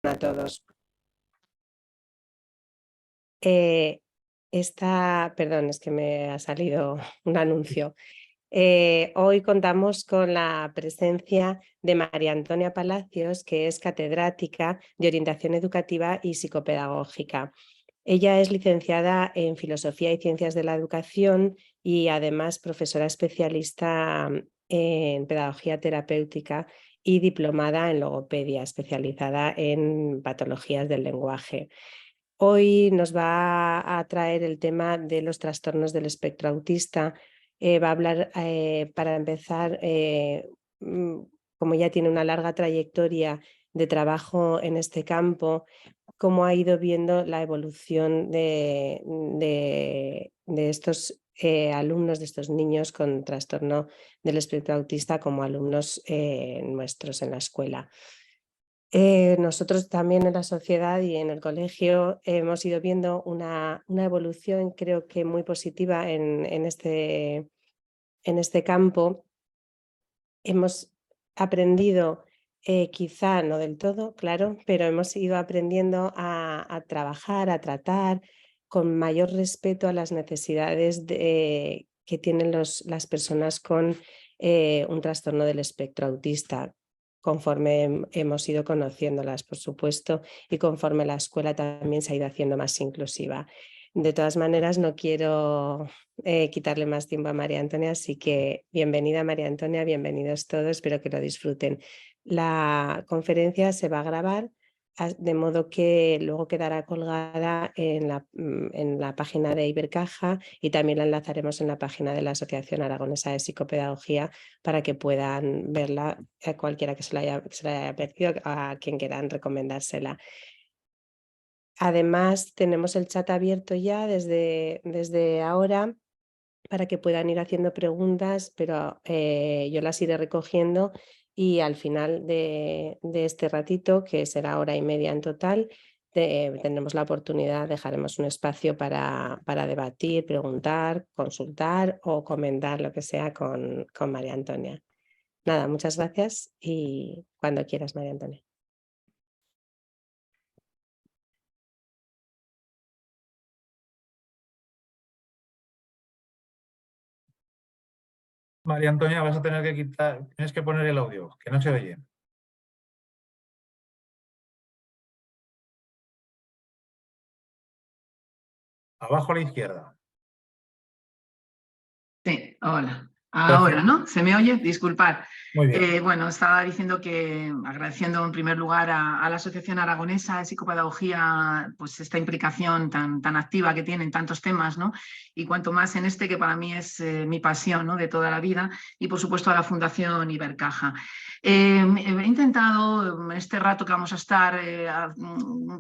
a todos. Perdón, es que me ha salido un anuncio. Hoy contamos con la presencia de María Antonia Palacios, que es catedrática de Orientación Educativa y Psicopedagógica. Ella es licenciada en Filosofía y Ciencias de la Educación y además profesora especialista en Pedagogía Terapéutica y diplomada en Logopedia, especializada en patologías del lenguaje. Hoy nos va a traer el tema de los trastornos del espectro autista. Va a hablar, para empezar, como ya tiene una larga trayectoria de trabajo en este campo, cómo ha ido viendo la evolución de estos alumnos, de estos niños con trastorno del espectro autista como alumnos nuestros en la escuela. Nosotros también en la sociedad y en el colegio hemos ido viendo una evolución, creo que muy positiva en este campo. Hemos aprendido, quizá no del todo, claro, pero hemos ido aprendiendo a trabajar, a tratar con mayor respeto a las necesidades que tienen las personas con un trastorno del espectro autista, conforme hemos ido conociéndolas, por supuesto, y conforme la escuela también se ha ido haciendo más inclusiva. De todas maneras, no quiero quitarle más tiempo a María Antonia, así que bienvenida María Antonia, bienvenidos todos, espero que lo disfruten. La conferencia se va a grabar, de modo que luego quedará colgada en la página de Ibercaja y también la enlazaremos en la página de la Asociación Aragonesa de Psicopedagogía para que puedan verla a cualquiera que se la haya perdido, a quien quieran recomendársela. Además, tenemos el chat abierto ya desde ahora para que puedan ir haciendo preguntas, pero yo las iré recogiendo y al final de este ratito, que será hora y media en total, tendremos la oportunidad, dejaremos un espacio para debatir, preguntar, consultar o comentar lo que sea con María Antonia. Nada, muchas gracias y cuando quieras, María Antonia. María Antonia, vas a tener que tienes que poner el audio, que no se oye. Abajo a la izquierda. Sí, hola. Ahora, ¿no? ¿Se me oye? Disculpad. Muy bien. Bueno, estaba diciendo que agradeciendo en primer lugar a la Asociación Aragonesa de Psicopedagogía pues esta implicación tan activa que tiene en tantos temas, ¿no? Y cuanto más en este que para mí es mi pasión, ¿no? De toda la vida, y por supuesto a la Fundación Ibercaja. He intentado en este rato que vamos a estar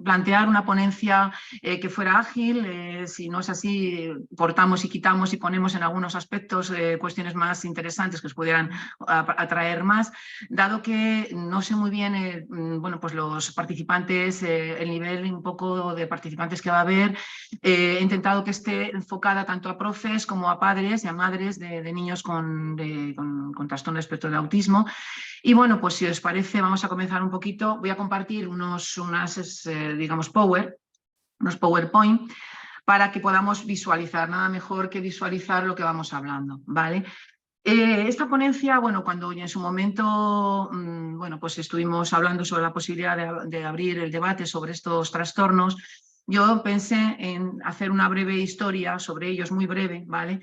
plantear una ponencia que fuera ágil, si no es así, cortamos y quitamos y ponemos en algunos aspectos cuestiones más interesantes que os pudieran atraer más, dado que no sé muy bien, bueno, pues los participantes, el nivel un poco de participantes que va a haber, he intentado que esté enfocada tanto a profes como a padres y a madres de niños con trastorno de espectro de autismo. Y bueno, pues si os parece, vamos a comenzar un poquito. Voy a compartir digamos, unos PowerPoint para que podamos visualizar, nada mejor que visualizar lo que vamos hablando, ¿vale? Esta ponencia, bueno, cuando en su momento, bueno, pues estuvimos hablando sobre la posibilidad de abrir el debate sobre estos trastornos, yo pensé en hacer una breve historia sobre ellos, muy breve, ¿vale?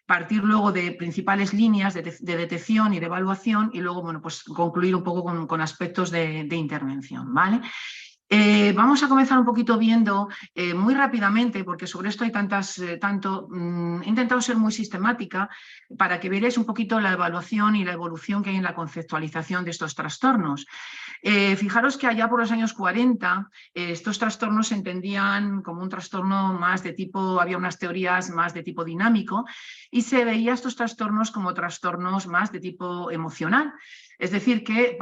Partir luego de principales líneas de detección y de evaluación y luego, bueno, pues concluir un poco con aspectos de intervención, ¿vale? Vamos a comenzar un poquito viendo muy rápidamente, porque sobre esto hay he intentado ser muy sistemática para que veáis un poquito la evaluación y la evolución que hay en la conceptualización de estos trastornos. Fijaros que allá por los años 40 estos trastornos se entendían como un trastorno más de tipo, había unas teorías más de tipo dinámico y se veía estos trastornos como trastornos más de tipo emocional. Es decir, que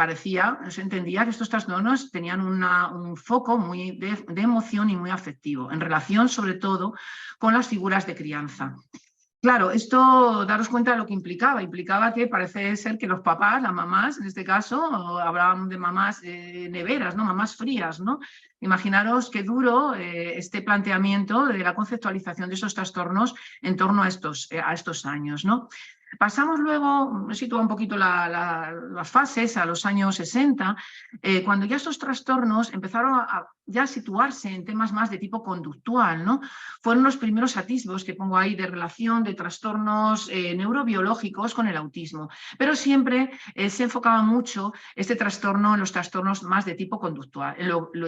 se entendía que estos trastornos tenían un foco muy de emoción y muy afectivo, en relación sobre todo con las figuras de crianza. Claro, esto, daros cuenta de lo que implicaba. Implicaba que parece ser que los papás, las mamás, en este caso, hablaban de mamás neveras, ¿no? Mamás frías, ¿no? Imaginaros qué duro este planteamiento de la conceptualización de esos trastornos en torno a estos años, ¿no? Pasamos luego, sitúa un poquito las fases a los años 60, cuando ya estos trastornos empezaron a ya situarse en temas más de tipo conductual, ¿no? Fueron los primeros atisbos que pongo ahí de relación de trastornos neurobiológicos con el autismo, pero siempre se enfocaba mucho este trastorno en los trastornos más de tipo conductual,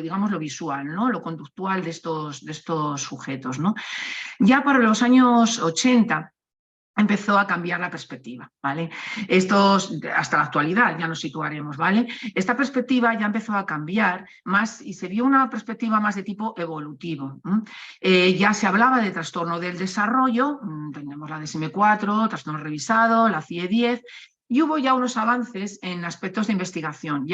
digamos lo visual, ¿no? Lo conductual de estos sujetos, ¿no? Ya para los años 80 empezó a cambiar la perspectiva, ¿vale? Hasta la actualidad ya nos situaremos, ¿vale? Esta perspectiva ya empezó a cambiar más y se vio una perspectiva más de tipo evolutivo. Ya se hablaba de trastorno del desarrollo, tenemos la DSM-4, trastorno revisado, la CIE-10, y hubo ya unos avances en aspectos de investigación.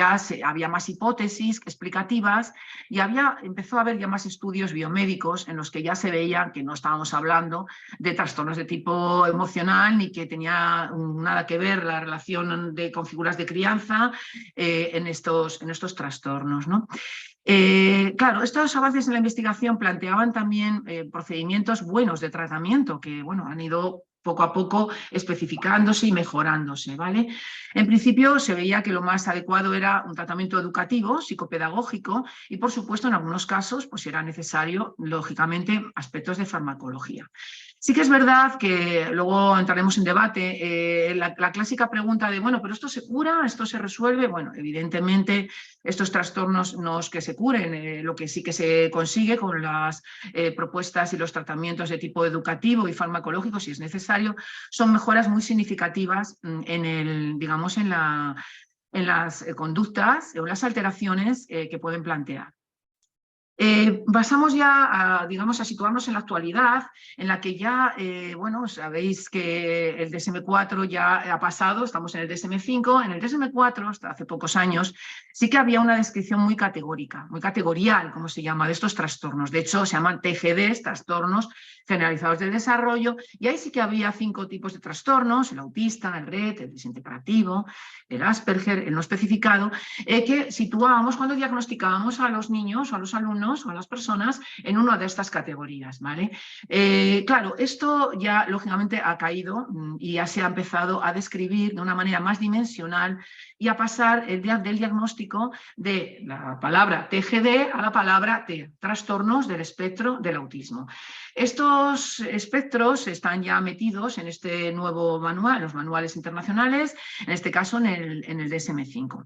Había más hipótesis explicativas y empezó a haber ya más estudios biomédicos en los que ya se veía que no estábamos hablando de trastornos de tipo emocional ni que tenía nada que ver la relación con figuras de crianza en estos trastornos, ¿no? Claro, estos avances en la investigación planteaban también procedimientos buenos de tratamiento que, bueno, han ido poco a poco especificándose y mejorándose, ¿vale? En principio se veía que lo más adecuado era un tratamiento educativo, psicopedagógico y, por supuesto, en algunos casos pues era necesario, lógicamente, aspectos de farmacología. Sí que es verdad que luego entraremos en debate, la clásica pregunta de, bueno, ¿pero esto se cura? ¿Esto se resuelve? Bueno, evidentemente estos trastornos no es que se curen, lo que sí que se consigue con las propuestas y los tratamientos de tipo educativo y farmacológico, si es necesario, son mejoras muy significativas digamos, en las conductas o las alteraciones que pueden plantear. Pasamos ya digamos, a situarnos en la actualidad, en la que ya, bueno, sabéis que el DSM-4 ya ha pasado, estamos en el DSM-5, en el DSM-4, hasta hace pocos años, sí que había una descripción muy categórica, muy categorial, como se llama, de estos trastornos. De hecho, se llaman TGDs, trastornos generalizados del desarrollo, y ahí sí que había 5 tipos de trastornos: el autista, el RET, el desintegrativo, el Asperger, el no especificado, que situábamos cuando diagnosticábamos a los niños o a los alumnos o a las personas en una de estas categorías, ¿vale? Claro, esto ya lógicamente ha caído y ya se ha empezado a describir de una manera más dimensional y a pasar del diagnóstico de la palabra TGD a la palabra T, trastornos del espectro del autismo. Estos espectros están ya metidos en este nuevo manual, los manuales internacionales, en este caso en el DSM-5.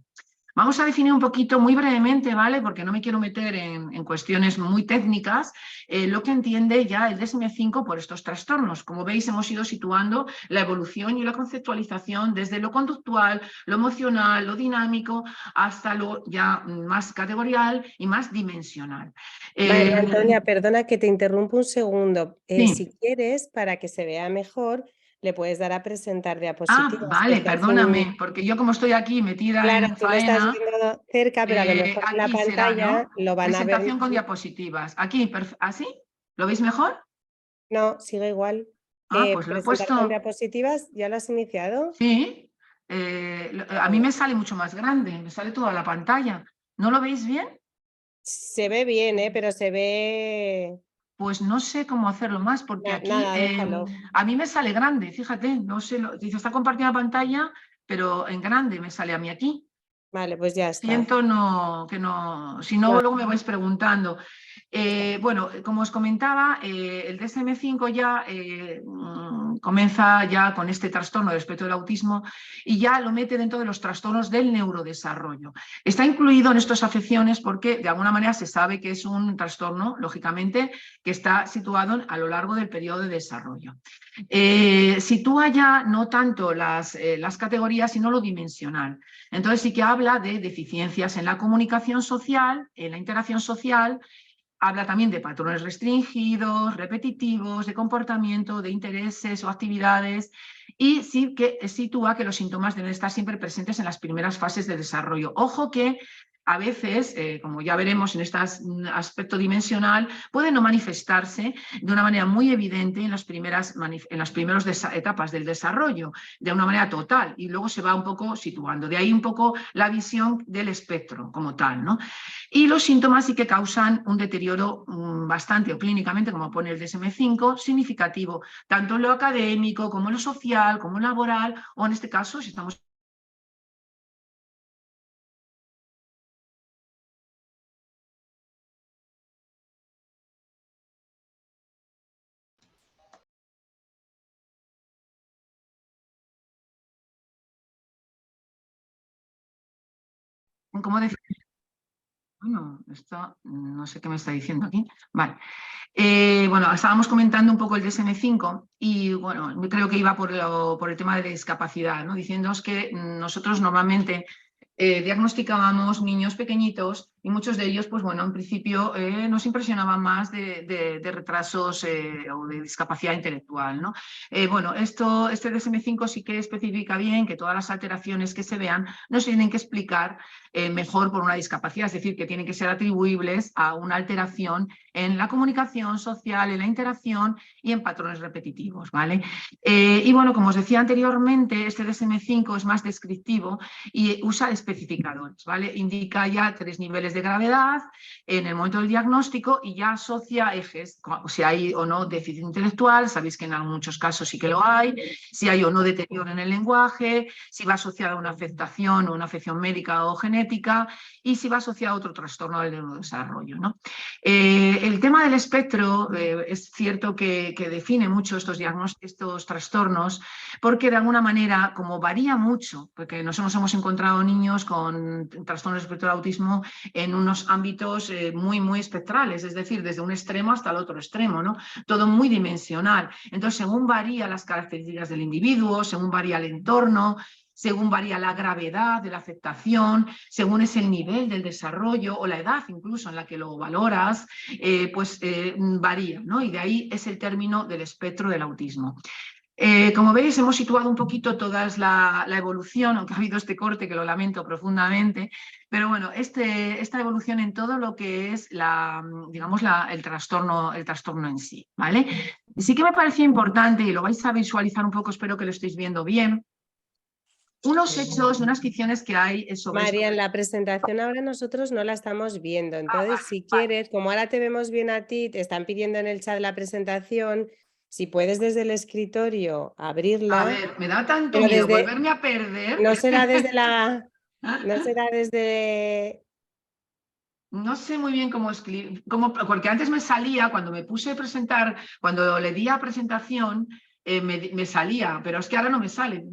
Vamos a definir un poquito, muy brevemente, ¿vale? Porque no me quiero meter en cuestiones muy técnicas, lo que entiende ya el DSM-5 por estos trastornos. Como veis, hemos ido situando la evolución y la conceptualización desde lo conductual, lo emocional, lo dinámico, hasta lo ya más categorial y más dimensional. María Antonia, perdona que te interrumpo un segundo. Sí. Si quieres, para que se vea mejor, le puedes dar a presentar diapositivas. Vale, perdóname, porque yo como estoy aquí metida claro, en tú lo estás faena, viendo cerca, pero a lo mejor en la aquí será, pantalla ¿no? lo van a ver. Presentación con diapositivas. Aquí, ¿así? ¿Lo veis mejor? No, sigue igual. Pues lo he Presentar con puesto. diapositivas, ¿ya lo has iniciado? Sí. A mí me sale mucho más grande, me sale toda la pantalla. ¿No lo veis bien? Se ve bien, pero se ve... Pues no sé cómo hacerlo más, porque aquí Nada, déjalo. a mí me sale grande, fíjate, no sé, dice, está compartida la pantalla, pero en grande me sale a mí aquí. Vale, pues ya está. Siento que no, si no, luego me vais preguntando. Bueno, como os comentaba, el DSM-5 ya comienza ya con este trastorno del espectro del autismo y ya lo mete dentro de los trastornos del neurodesarrollo. Está incluido en estas afecciones porque de alguna manera se sabe que es un trastorno, lógicamente, que está situado a lo largo del periodo de desarrollo. Sitúa ya no tanto las categorías, sino lo dimensional. Entonces sí que habla de deficiencias en la comunicación social, en la interacción social. Habla también de patrones restringidos, repetitivos, de comportamiento, de intereses o actividades, y sí que sitúa que los síntomas deben estar siempre presentes en las primeras fases de desarrollo. Ojo que a veces, como ya veremos en este aspecto dimensional, puede no manifestarse de una manera muy evidente en las primeras etapas del desarrollo, de una manera total, y luego se va un poco situando. De ahí un poco la visión del espectro como tal, ¿no? Y los síntomas sí que causan un deterioro bastante, o clínicamente, como pone el DSM-5, significativo, tanto en lo académico, como en lo social, como en lo laboral, o en este caso, si estamos... ¿Cómo decir? Bueno, esto no sé qué me está diciendo aquí. Vale. Bueno, estábamos comentando un poco el DSM-5 y bueno, creo que iba por el tema de discapacidad, ¿no? Diciéndoos que nosotros normalmente diagnosticábamos niños pequeñitos y muchos de ellos, pues bueno, en principio nos impresionaban más de retrasos o de discapacidad intelectual, ¿no? Bueno, este DSM-5 sí que especifica bien que todas las alteraciones que se vean no se tienen que explicar mejor por una discapacidad, es decir, que tienen que ser atribuibles a una alteración en la comunicación social, en la interacción y en patrones repetitivos, ¿vale? Y bueno, como os decía anteriormente, este DSM-5 es más descriptivo y usa especificadores, ¿vale? Indica ya 3 niveles de gravedad en el momento del diagnóstico y ya asocia ejes, si hay o no déficit intelectual, sabéis que en muchos casos sí que lo hay, si hay o no deterioro en el lenguaje, si va asociada a una afectación o una afección médica o genética y si va asociada a otro trastorno del neurodesarrollo, ¿no? El tema del espectro es cierto que define mucho estos trastornos porque de alguna manera, como varía mucho, porque nosotros hemos encontrado niños con trastornos de espectro de autismo en unos ámbitos muy, muy espectrales, es decir, desde un extremo hasta el otro extremo, ¿no? Todo muy dimensional. Entonces, según varían las características del individuo, según varía el entorno, según varía la gravedad de la afectación, según es el nivel del desarrollo o la edad incluso en la que lo valoras, varía, ¿no? Y de ahí es el término del espectro del autismo. Como veis, hemos situado un poquito toda la evolución, aunque ha habido este corte que lo lamento profundamente, pero bueno, esta evolución en todo lo que es el trastorno en sí, ¿vale? Sí que me parecía importante, y lo vais a visualizar un poco, espero que lo estéis viendo bien, unos hechos, unas ficciones que hay sobre María, en esto. la presentación ahora nosotros no la estamos viendo, entonces vale, si quieres, como ahora te vemos bien a ti, te están pidiendo en el chat la presentación, si puedes desde el escritorio abrirla. A ver, me da tanto pero miedo volverme a perder. No será desde la... No será desde... No sé muy bien cómo escribir, porque antes me salía, cuando me puse a presentar, cuando le di a presentación, me salía, pero es que ahora no me sale.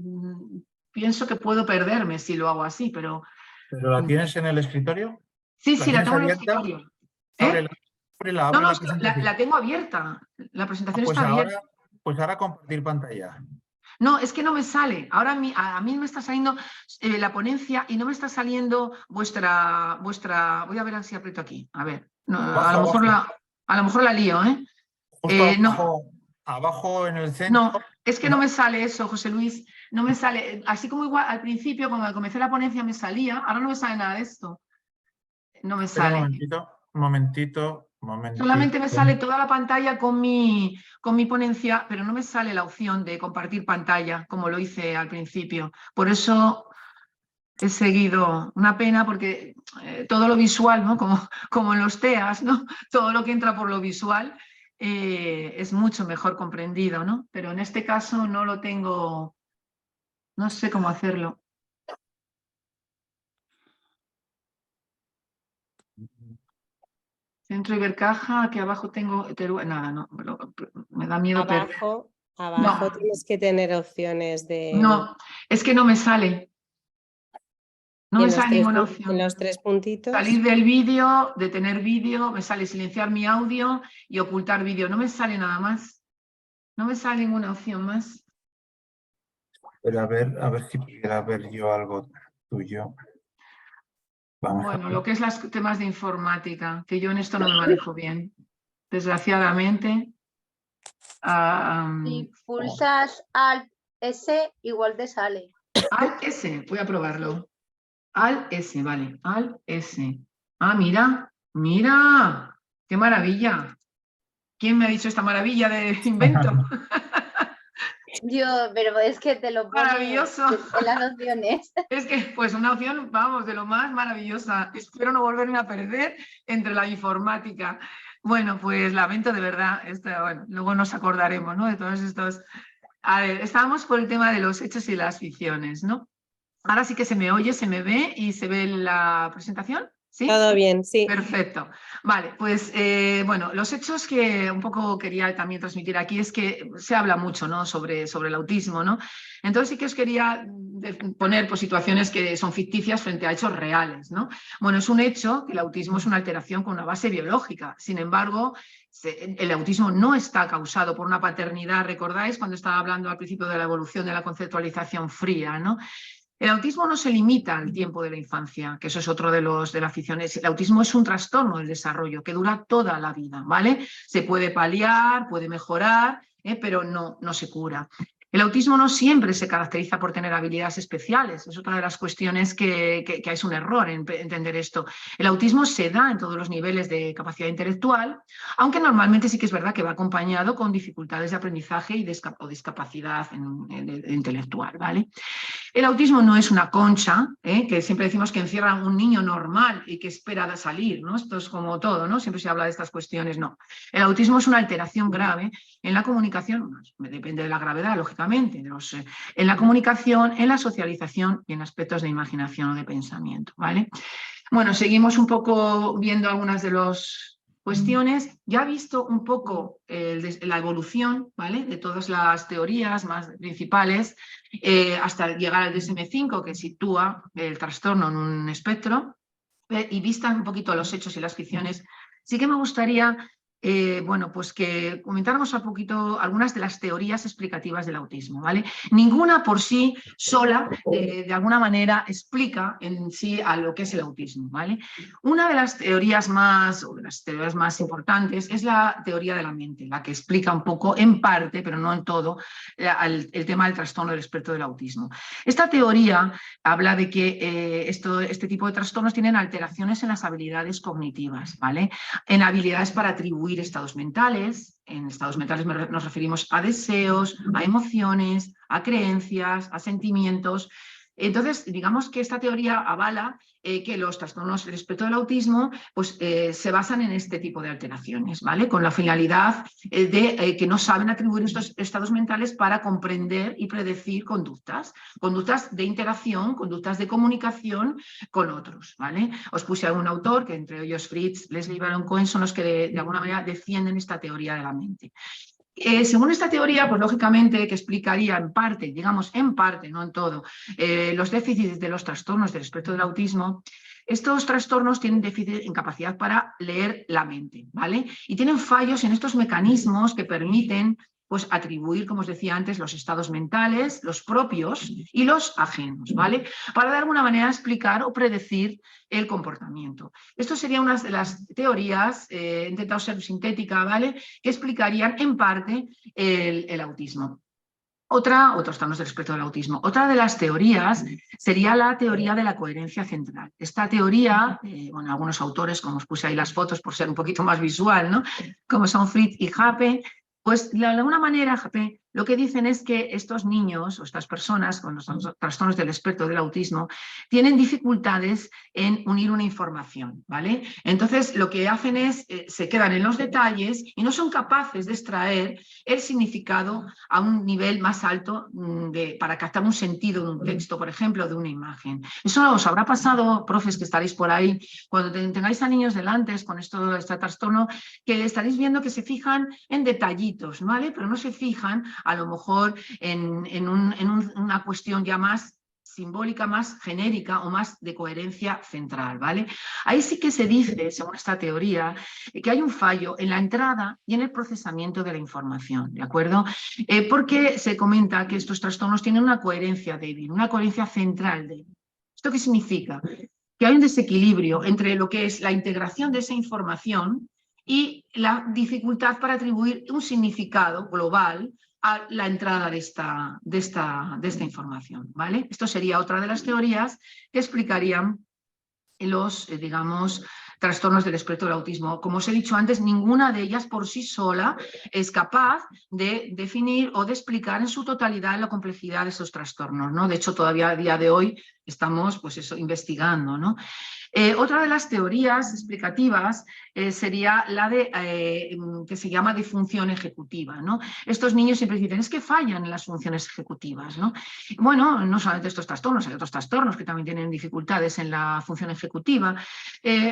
Pienso que puedo perderme si lo hago así, pero... ¿Pero la tienes en el escritorio? Sí, ¿La sí, la tienes tengo en el abierta? escritorio. Ábrela, No, abre no, la presentación. la tengo abierta. La presentación está abierta. Pues ahora compartir pantalla. No, es que no me sale. Ahora a mí me está saliendo la ponencia y no me está saliendo vuestra... Voy a ver si aprieto aquí. A ver, no, a lo mejor la lío, ¿eh? Justo No, abajo en el centro. no, es que no me sale eso, José Luis. No me sale. Así como igual al principio, cuando comencé la ponencia me salía, ahora no me sale nada de esto. No me Espera sale. un momentito. Solamente me sale toda la pantalla con mi ponencia, pero no me sale la opción de compartir pantalla, como lo hice al principio. Por eso he seguido. Una pena porque todo lo visual, ¿no? Como en los TEAs, ¿no? Todo lo que entra por lo visual es mucho mejor comprendido, ¿no? Pero en este caso no lo tengo, no sé cómo hacerlo. Centro Ibercaja, aquí abajo tengo... Nada, no, me da miedo perder. Abajo No. tienes que tener opciones de... No, es que no me sale. No me sale ninguna opción. En los 3 puntitos. Salir del vídeo, detener vídeo, me sale silenciar mi audio y ocultar vídeo. No me sale nada más. No me sale ninguna opción más. Pero a ver si pudiera ver yo algo tuyo. Bueno, lo que es los temas de informática, que yo en esto no me manejo bien, desgraciadamente. Si pulsas Alt S, igual te sale. Alt S, voy a probarlo. ALS, vale, ALS. Ah, mira, mira, qué maravilla. ¿Quién me ha dicho esta maravilla de invento? Yo, pero es que te lo pone Maravilloso. en las opciones. Es que, pues una opción, vamos, de lo más maravillosa. Espero no volverme a perder entre la informática. Bueno, pues lamento de verdad, bueno, luego nos acordaremos, ¿no? De todos estos. A ver, estábamos por el tema de los hechos y las ficciones, ¿no? Ahora sí que se me oye, se me ve y se ve la presentación. ¿Sí? Todo bien, sí. Perfecto. Vale, pues bueno, los hechos que un poco quería también transmitir aquí es que se habla mucho, ¿no? sobre el autismo, ¿no? Entonces sí que os quería poner pues, situaciones que son ficticias frente a hechos reales, ¿no? Bueno, es un hecho que el autismo es una alteración con una base biológica. Sin embargo, el autismo no está causado por una paternidad, ¿recordáis? Cuando estaba hablando al principio de la evolución de la conceptualización fría, ¿no? El autismo no se limita al tiempo de la infancia, que eso es otro de las aficiones. El autismo es un trastorno del desarrollo que dura toda la vida, ¿vale? Se puede paliar, puede mejorar, pero no se cura. El autismo no siempre se caracteriza por tener habilidades especiales. Es otra de las cuestiones que es un error en entender esto. El autismo se da en todos los niveles de capacidad intelectual, aunque normalmente sí que es verdad que va acompañado con dificultades de aprendizaje y o discapacidad intelectual, ¿vale? El autismo no es una concha, que siempre decimos que encierra a un niño normal y que espera salir, ¿no? Esto es como todo, ¿no? Siempre se habla de estas cuestiones, no. El autismo es una alteración grave en la comunicación, depende de la gravedad, lógicamente, en la comunicación, en la socialización y en aspectos de imaginación o de pensamiento, ¿vale? Bueno, seguimos un poco viendo algunas de las cuestiones. Ya he visto un poco la evolución, ¿vale? De todas las teorías más principales hasta llegar al DSM-5, que sitúa el trastorno en un espectro, y vistan un poquito los hechos y las ficciones. Sí que me gustaría bueno, pues que comentáramos un poquito algunas de las teorías explicativas del autismo, ¿vale? Ninguna por sí sola, de alguna manera, explica en sí a lo que es el autismo, ¿vale? Una de las teorías más importantes es la teoría de la mente, la que explica un poco, en parte, pero no en todo, el tema del trastorno del espectro del autismo. Esta teoría habla de que este tipo de trastornos tienen alteraciones en las habilidades cognitivas, ¿vale? En habilidades para atribuir estados mentales. En estados mentales nos referimos a deseos, a emociones, a creencias, a sentimientos. Entonces, digamos que esta teoría avala que los trastornos del espectro del autismo pues, se basan en este tipo de alteraciones, ¿vale? Con la finalidad de que no saben atribuir estos estados mentales para comprender y predecir conductas de interacción, conductas de comunicación con otros, ¿vale? Os puse algún autor, que entre ellos Fritz, Leslie y Baron Cohen son los que de alguna manera defienden esta teoría de la mente. Según esta teoría, pues lógicamente que explicaría en parte, digamos en parte, no en todo, los déficits de los trastornos del espectro del autismo. Estos trastornos tienen déficit en capacidad para leer la mente, ¿vale? Y tienen fallos en estos mecanismos que permiten pues atribuir, como os decía antes, los estados mentales, los propios y los ajenos, ¿vale? Para de alguna manera explicar o predecir el comportamiento. Esto sería una de las teorías, he intentado ser sintética, ¿vale? Que explicarían en parte el autismo. Otros trastornos del espectro del autismo. Otra de las teorías sería la teoría de la coherencia central. Esta teoría, bueno, algunos autores, como os puse ahí las fotos por ser un poquito más visual, ¿no? Como son Fritz y Happe, pues de alguna manera, Happe, lo que dicen es que estos niños o estas personas con los trastornos del espectro del autismo tienen dificultades en unir una información, ¿vale? Entonces lo que hacen es, se quedan en los detalles y no son capaces de extraer el significado a un nivel más alto para captar un sentido de un texto, por ejemplo, de una imagen. Eso os habrá pasado, profes que estaréis por ahí, cuando tengáis a niños delante con este trastorno, que estaréis viendo que se fijan en detallitos, ¿vale? Pero no se fijan a lo mejor en una cuestión ya más simbólica, más genérica o más de coherencia central, ¿vale? Ahí sí que se dice, según esta teoría, que hay un fallo en la entrada y en el procesamiento de la información, ¿de acuerdo? Porque se comenta que estos trastornos tienen una coherencia débil, una coherencia central débil. ¿Esto qué significa? Que hay un desequilibrio entre lo que es la integración de esa información y la dificultad para atribuir un significado global a la entrada de esta información, ¿vale? Esto sería otra de las teorías que explicarían los, digamos, trastornos del espectro del autismo. Como os he dicho antes, ninguna de ellas por sí sola es capaz de definir o de explicar en su totalidad la complejidad de esos trastornos, ¿no? De hecho, todavía a día de hoy estamos, pues eso, investigando, ¿no? Otra de las teorías explicativas sería la de que se llama disfunción ejecutiva, ¿no? Estos niños siempre dicen, es que fallan en las funciones ejecutivas, ¿no? Bueno, no solamente estos trastornos, hay otros trastornos que también tienen dificultades en la función ejecutiva.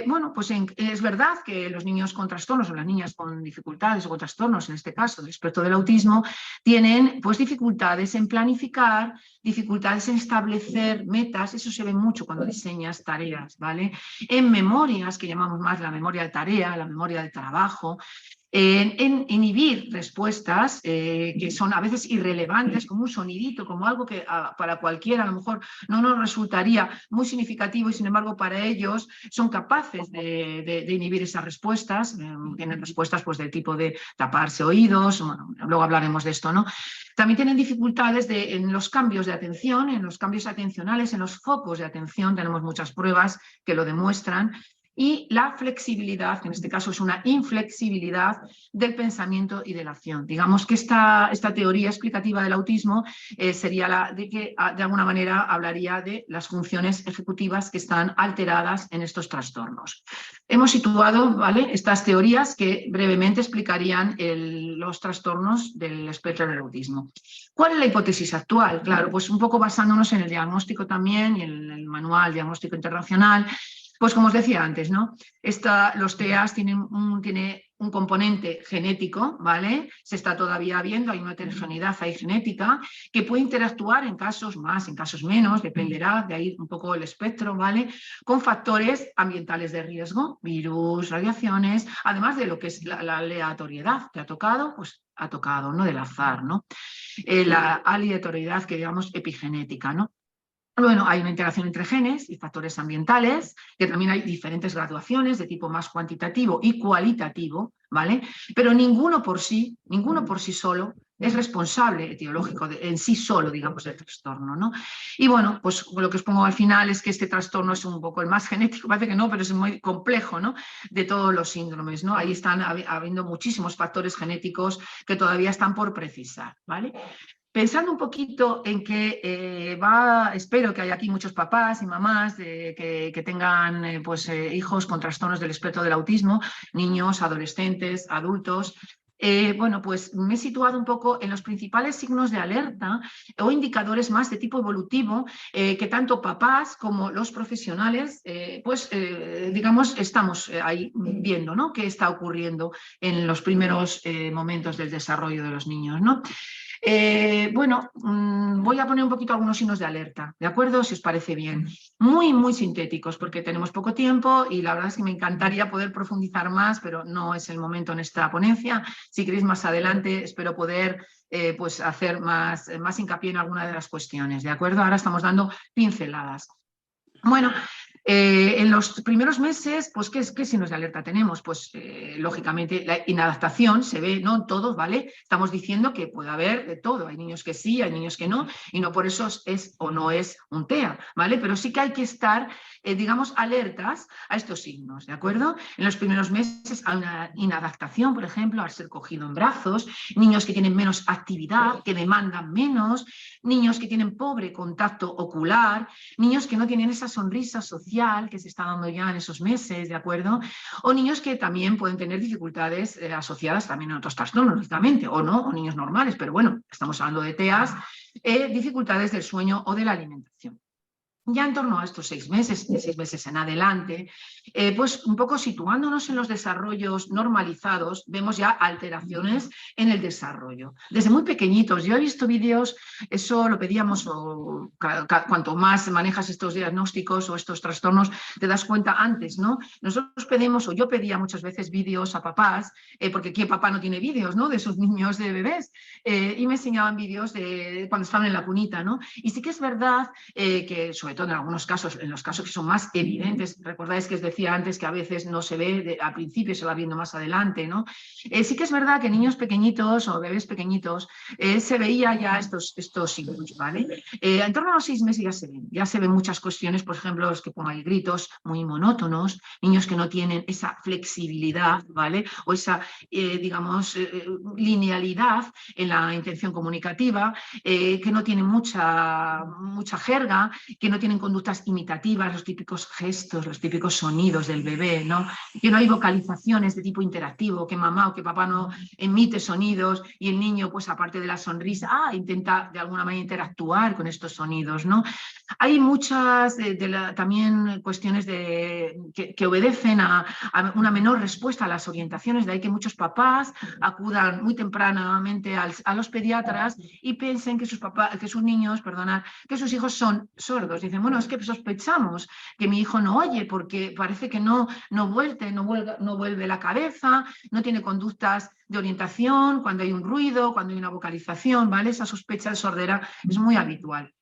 Bueno, pues es verdad que los niños con trastornos o las niñas con dificultades o con trastornos, en este caso del espectro del autismo, tienen pues dificultades en planificar, dificultades en establecer metas, eso se ve mucho cuando diseñas tareas, ¿vale? En memorias, que llamamos más la memoria de tarea, la memoria de trabajo, en inhibir respuestas que son a veces irrelevantes, como un sonidito, como algo que para cualquiera a lo mejor no nos resultaría muy significativo y sin embargo para ellos son capaces de inhibir esas respuestas, tienen respuestas pues del tipo de taparse oídos, bueno, luego hablaremos de esto, ¿no? También tienen dificultades en los cambios de atención, en los cambios atencionales, en los focos de atención, tenemos muchas pruebas que lo demuestran, y la flexibilidad, que en este caso es una inflexibilidad del pensamiento y de la acción. Digamos que esta teoría explicativa del autismo sería la de que de alguna manera hablaría de las funciones ejecutivas que están alteradas en estos trastornos. Hemos situado, ¿vale?, estas teorías que brevemente explicarían los trastornos del espectro del autismo. ¿Cuál es la hipótesis actual? Claro, pues un poco basándonos en el diagnóstico también y en el manual diagnóstico internacional. Pues como os decía antes, ¿no? Los TEAs tienen un componente genético, ¿vale? Se está todavía viendo, hay una heterogeneidad ahí genética que puede interactuar en casos más, en casos menos, dependerá de ahí un poco el espectro, ¿vale? Con factores ambientales de riesgo, virus, radiaciones, además de lo que es la aleatoriedad que ha tocado, pues ha tocado, ¿no? Del azar, ¿no? La aleatoriedad que digamos epigenética, ¿no? Bueno, hay una interacción entre genes y factores ambientales, que también hay diferentes graduaciones de tipo más cuantitativo y cualitativo, ¿vale? Pero ninguno por sí solo es responsable etiológico en sí solo, digamos, del trastorno, ¿no? Y bueno, pues lo que os pongo al final es que este trastorno es un poco el más genético, parece que no, pero es muy complejo, ¿no?, de todos los síndromes, ¿no? Ahí están habiendo muchísimos factores genéticos que todavía están por precisar, ¿vale? Pensando un poquito en que espero que haya aquí muchos papás y mamás que tengan hijos con trastornos del espectro del autismo, niños, adolescentes, adultos. Bueno, pues me he situado un poco en los principales signos de alerta o indicadores más de tipo evolutivo que tanto papás como los profesionales, digamos, estamos ahí viendo, ¿no?, qué está ocurriendo en los primeros momentos del desarrollo de los niños, ¿no? Bueno, voy a poner un poquito algunos signos de alerta, ¿de acuerdo? Si os parece bien. Muy, muy sintéticos, porque tenemos poco tiempo y la verdad es que me encantaría poder profundizar más, pero no es el momento en esta ponencia. Si queréis más adelante, espero poder pues hacer más hincapié en alguna de las cuestiones, ¿de acuerdo? Ahora estamos dando pinceladas. Bueno, en los primeros meses, pues ¿qué signos de alerta tenemos? Pues lógicamente la inadaptación se ve, no en todos, ¿vale? Estamos diciendo que puede haber de todo, hay niños que sí, hay niños que no, y no por eso es o no es un TEA, ¿vale? Pero sí que hay que estar, digamos, alertas a estos signos, ¿de acuerdo? En los primeros meses hay una inadaptación, por ejemplo, al ser cogido en brazos, niños que tienen menos actividad, que demandan menos, niños que tienen pobre contacto ocular, niños que no tienen esa sonrisa social que se está dando ya en esos meses, ¿de acuerdo? O niños que también pueden tener dificultades asociadas también a otros trastornos, lógicamente, o no, o niños normales, pero bueno, estamos hablando de TEAs, dificultades del sueño o de la alimentación. Ya en torno a estos 6 meses, de 6 meses en adelante, pues un poco situándonos en los desarrollos normalizados, vemos ya alteraciones en el desarrollo. Desde muy pequeñitos, yo he visto vídeos, eso lo pedíamos, cuanto más manejas estos diagnósticos o estos trastornos, te das cuenta antes, ¿no? Nosotros pedimos, o yo pedía muchas veces vídeos a papás, porque ¿qué papá no tiene vídeos, ¿no?, de sus niños de bebés? Y me enseñaban vídeos de cuando estaban en la cunita, ¿no? Y sí que es verdad que, sobre todo todo en algunos casos, en los casos que son más evidentes, recordáis que os decía antes que a veces no se ve, al principio se va viendo más adelante, ¿no? Sí que es verdad que niños pequeñitos o bebés pequeñitos se veía ya estos signos, ¿vale? En torno a los 6 meses ya se ven muchas cuestiones, por ejemplo, los que pongan gritos muy monótonos, niños que no tienen esa flexibilidad, ¿vale? O esa, digamos, linealidad en la intención comunicativa, que no tienen mucha jerga, que no tienen conductas imitativas, los típicos gestos, los típicos sonidos del bebé, ¿no? Que no hay vocalizaciones de tipo interactivo, que mamá o que papá no emite sonidos y el niño, pues aparte de la sonrisa, intenta de alguna manera interactuar con estos sonidos, ¿no? Hay muchas también cuestiones que obedecen a una menor respuesta a las orientaciones, de ahí que muchos papás acudan muy tempranamente a los pediatras y piensen que sus niños, que sus hijos son sordos. Dicen, bueno, es que sospechamos que mi hijo no oye porque parece que no vuelve la cabeza, no tiene conductas de orientación, cuando hay un ruido, cuando hay una vocalización, ¿vale? Esa sospecha de sordera es muy habitual.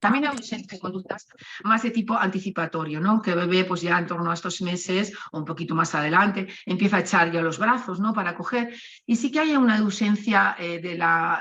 También hay conductas más de tipo anticipatorio, ¿no? Que el bebé, pues ya en torno a estos meses o un poquito más adelante, empieza a echar ya los brazos, ¿no? Para coger. Y sí que hay una ausencia de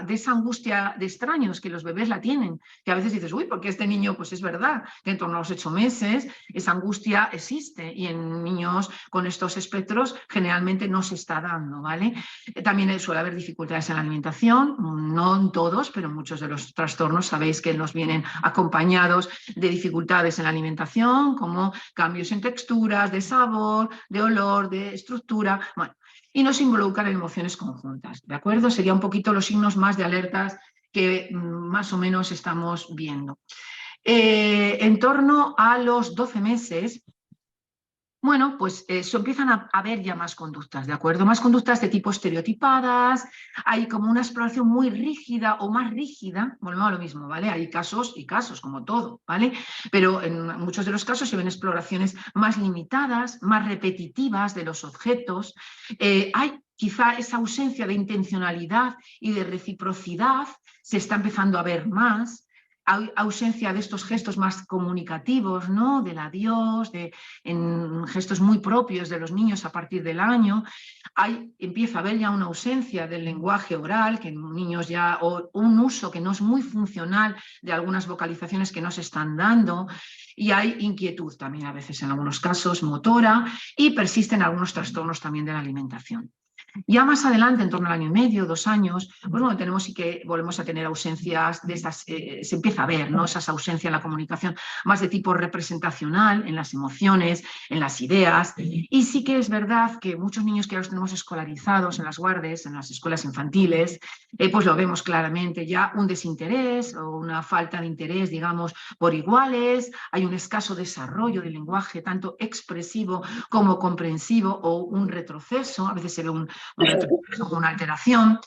esa angustia de extraños que los bebés la tienen. Que a veces dices, uy, porque este niño, pues es verdad que en torno a los 8 meses esa angustia existe y en niños con estos espectros generalmente no se está dando, ¿vale? También suele haber dificultades en la alimentación, no en todos, pero en muchos de los trastornos sabéis que nos vienen acompañados de dificultades en la alimentación, como cambios en texturas, de sabor, de olor, de estructura, bueno, y nos involucran en emociones conjuntas, ¿de acuerdo? Serían un poquito los signos más de alertas que más o menos estamos viendo. En torno a los 12 meses, bueno, pues se empiezan a ver ya más conductas, ¿de acuerdo? Más conductas de tipo estereotipadas, hay como una exploración muy rígida o más rígida, volvemos a lo mismo, ¿vale? Hay casos y casos, como todo, ¿vale? Pero en muchos de los casos se ven exploraciones más limitadas, más repetitivas de los objetos, hay quizá esa ausencia de intencionalidad y de reciprocidad, se está empezando a ver más. Hay ausencia de estos gestos más comunicativos, ¿no? Del adiós, en gestos muy propios de los niños a partir del año. Empieza a haber ya una ausencia del lenguaje oral, que en niños ya, o un uso que no es muy funcional de algunas vocalizaciones que no se están dando. Y hay inquietud también a veces en algunos casos motora y persisten algunos trastornos también de la alimentación. Ya más adelante, en torno al año y medio, 2 años, pues bueno, sí que volvemos a tener ausencias de estas, se empieza a ver, ¿no? Esas ausencias en la comunicación más de tipo representacional, en las emociones, en las ideas, y sí que es verdad que muchos niños que ya los tenemos escolarizados en las guardes, en las escuelas infantiles, pues lo vemos claramente, ya un desinterés o una falta de interés, digamos, por iguales, hay un escaso desarrollo del lenguaje, tanto expresivo como comprensivo, o un retroceso, a veces se ve una alteración.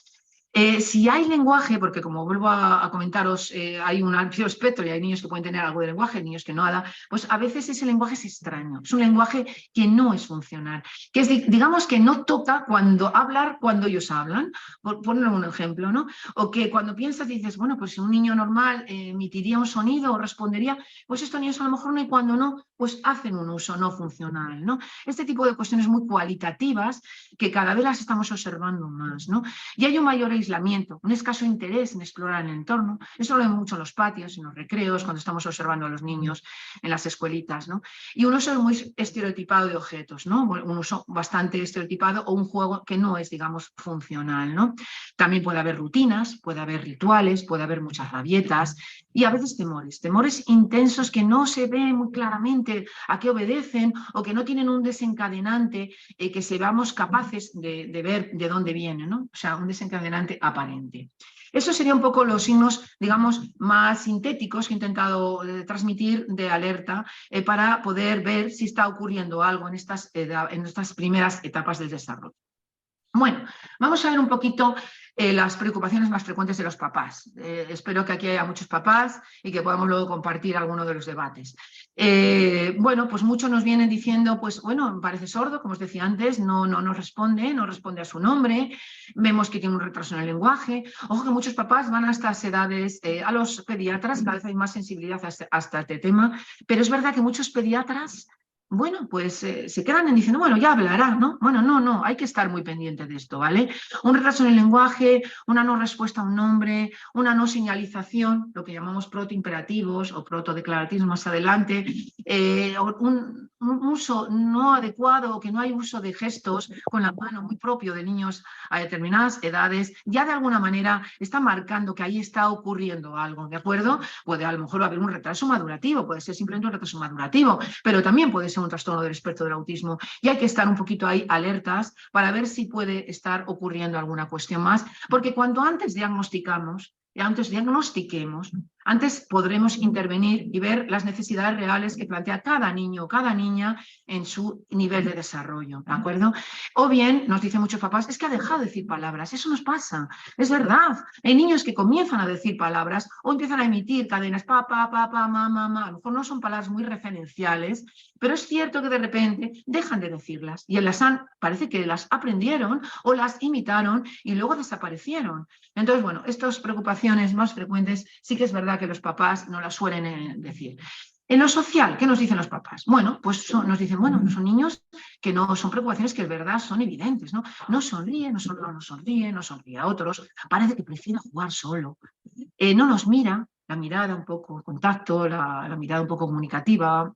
Si hay lenguaje, porque como vuelvo a comentaros, hay un amplio espectro y hay niños que pueden tener algo de lenguaje, niños que no nada, pues a veces ese lenguaje es extraño, es un lenguaje que no es funcional, que es, digamos, que no toca hablar cuando ellos hablan, por poner un ejemplo, ¿no? O que cuando piensas dices, bueno, pues si un niño normal emitiría un sonido o respondería, pues estos niños a lo mejor no, y cuando no, pues hacen un uso no funcional, ¿no? Este tipo de cuestiones muy cualitativas que cada vez las estamos observando más, ¿no? Y hay un mayor aislamiento, un escaso interés en explorar el entorno. Eso lo vemos mucho en los patios, en los recreos, cuando estamos observando a los niños en las escuelitas, ¿no? Y un uso muy estereotipado de objetos, ¿no? Un uso bastante estereotipado o un juego que no es, digamos, funcional, ¿no? También puede haber rutinas, puede haber rituales, puede haber muchas rabietas y a veces temores intensos que no se ven muy claramente a qué obedecen o que no tienen un desencadenante que seamos capaces de ver de dónde viene, ¿no? O sea, un desencadenante aparente. Esos serían un poco los signos, digamos, más sintéticos que he intentado transmitir de alerta para poder ver si está ocurriendo algo en estas primeras etapas del desarrollo. Bueno, vamos a ver un poquito las preocupaciones más frecuentes de los papás. Espero que aquí haya muchos papás y que podamos luego compartir alguno de los debates. Bueno, pues muchos nos vienen diciendo, pues bueno, me parece sordo, como os decía antes, no nos responde, no responde a su nombre, vemos que tiene un retraso en el lenguaje. Ojo que muchos papás van a estas edades a los pediatras, cada vez hay más sensibilidad hasta este tema, pero es verdad que muchos pediatras bueno, pues se quedan diciendo, bueno, ya hablará, ¿no? Bueno, no, hay que estar muy pendiente de esto, ¿vale? Un retraso en el lenguaje, una no respuesta a un nombre, una no señalización, lo que llamamos protoimperativos o protodeclarativos más adelante, un uso no adecuado o que no hay uso de gestos con la mano muy propio de niños a determinadas edades, ya de alguna manera está marcando que ahí está ocurriendo algo, ¿de acuerdo? Puede a lo mejor haber un retraso madurativo, puede ser simplemente un retraso madurativo, pero también puede ser un trastorno del espectro del autismo y hay que estar un poquito ahí alertas para ver si puede estar ocurriendo alguna cuestión más, porque cuanto antes diagnostiquemos, antes podremos intervenir y ver las necesidades reales que plantea cada niño o cada niña en su nivel de desarrollo, ¿de acuerdo? O bien, nos dicen muchos papás, es que ha dejado de decir palabras, eso nos pasa, es verdad, hay niños que comienzan a decir palabras o empiezan a emitir cadenas, papá, mamá, a lo mejor no son palabras muy referenciales, pero es cierto que de repente dejan de decirlas y parece que las aprendieron o las imitaron y luego desaparecieron. Entonces, bueno, estas preocupaciones más frecuentes sí que es verdad que los papás no las suelen decir. En lo social, ¿qué nos dicen los papás? Bueno, pues nos dicen, bueno, son niños que no son preocupaciones que es verdad son evidentes, ¿no? No sonríe, no sonríe a otros, parece que prefiere jugar solo, no nos mira, la mirada un poco contacto, la mirada un poco comunicativa,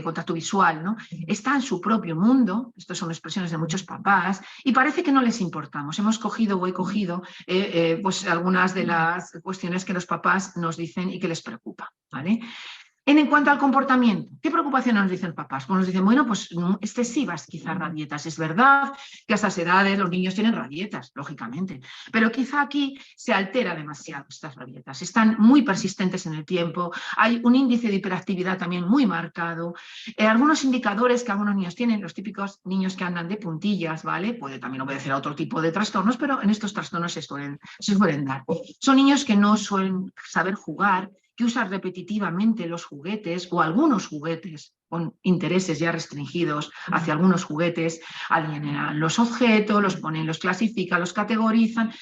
contacto visual, ¿no? Está en su propio mundo, estas son expresiones de muchos papás, y parece que no les importamos. Hemos cogido o he cogido pues algunas de las cuestiones que los papás nos dicen y que les preocupa, ¿vale? En cuanto al comportamiento, ¿qué preocupación nos dicen papás? Pues nos dicen, bueno, pues excesivas quizás rabietas. Es verdad que a estas edades los niños tienen rabietas, lógicamente, pero quizá aquí se altera demasiado estas rabietas. Están muy persistentes en el tiempo, hay un índice de hiperactividad también muy marcado. Algunos indicadores que algunos niños tienen, los típicos niños que andan de puntillas, ¿vale? Puede también obedecer a otro tipo de trastornos, pero en estos trastornos se suelen dar. Son niños que no suelen saber jugar, que usan repetitivamente los juguetes o algunos juguetes con intereses ya restringidos hacia algunos juguetes, alienan los objetos, los ponen, los clasifican, los categorizan,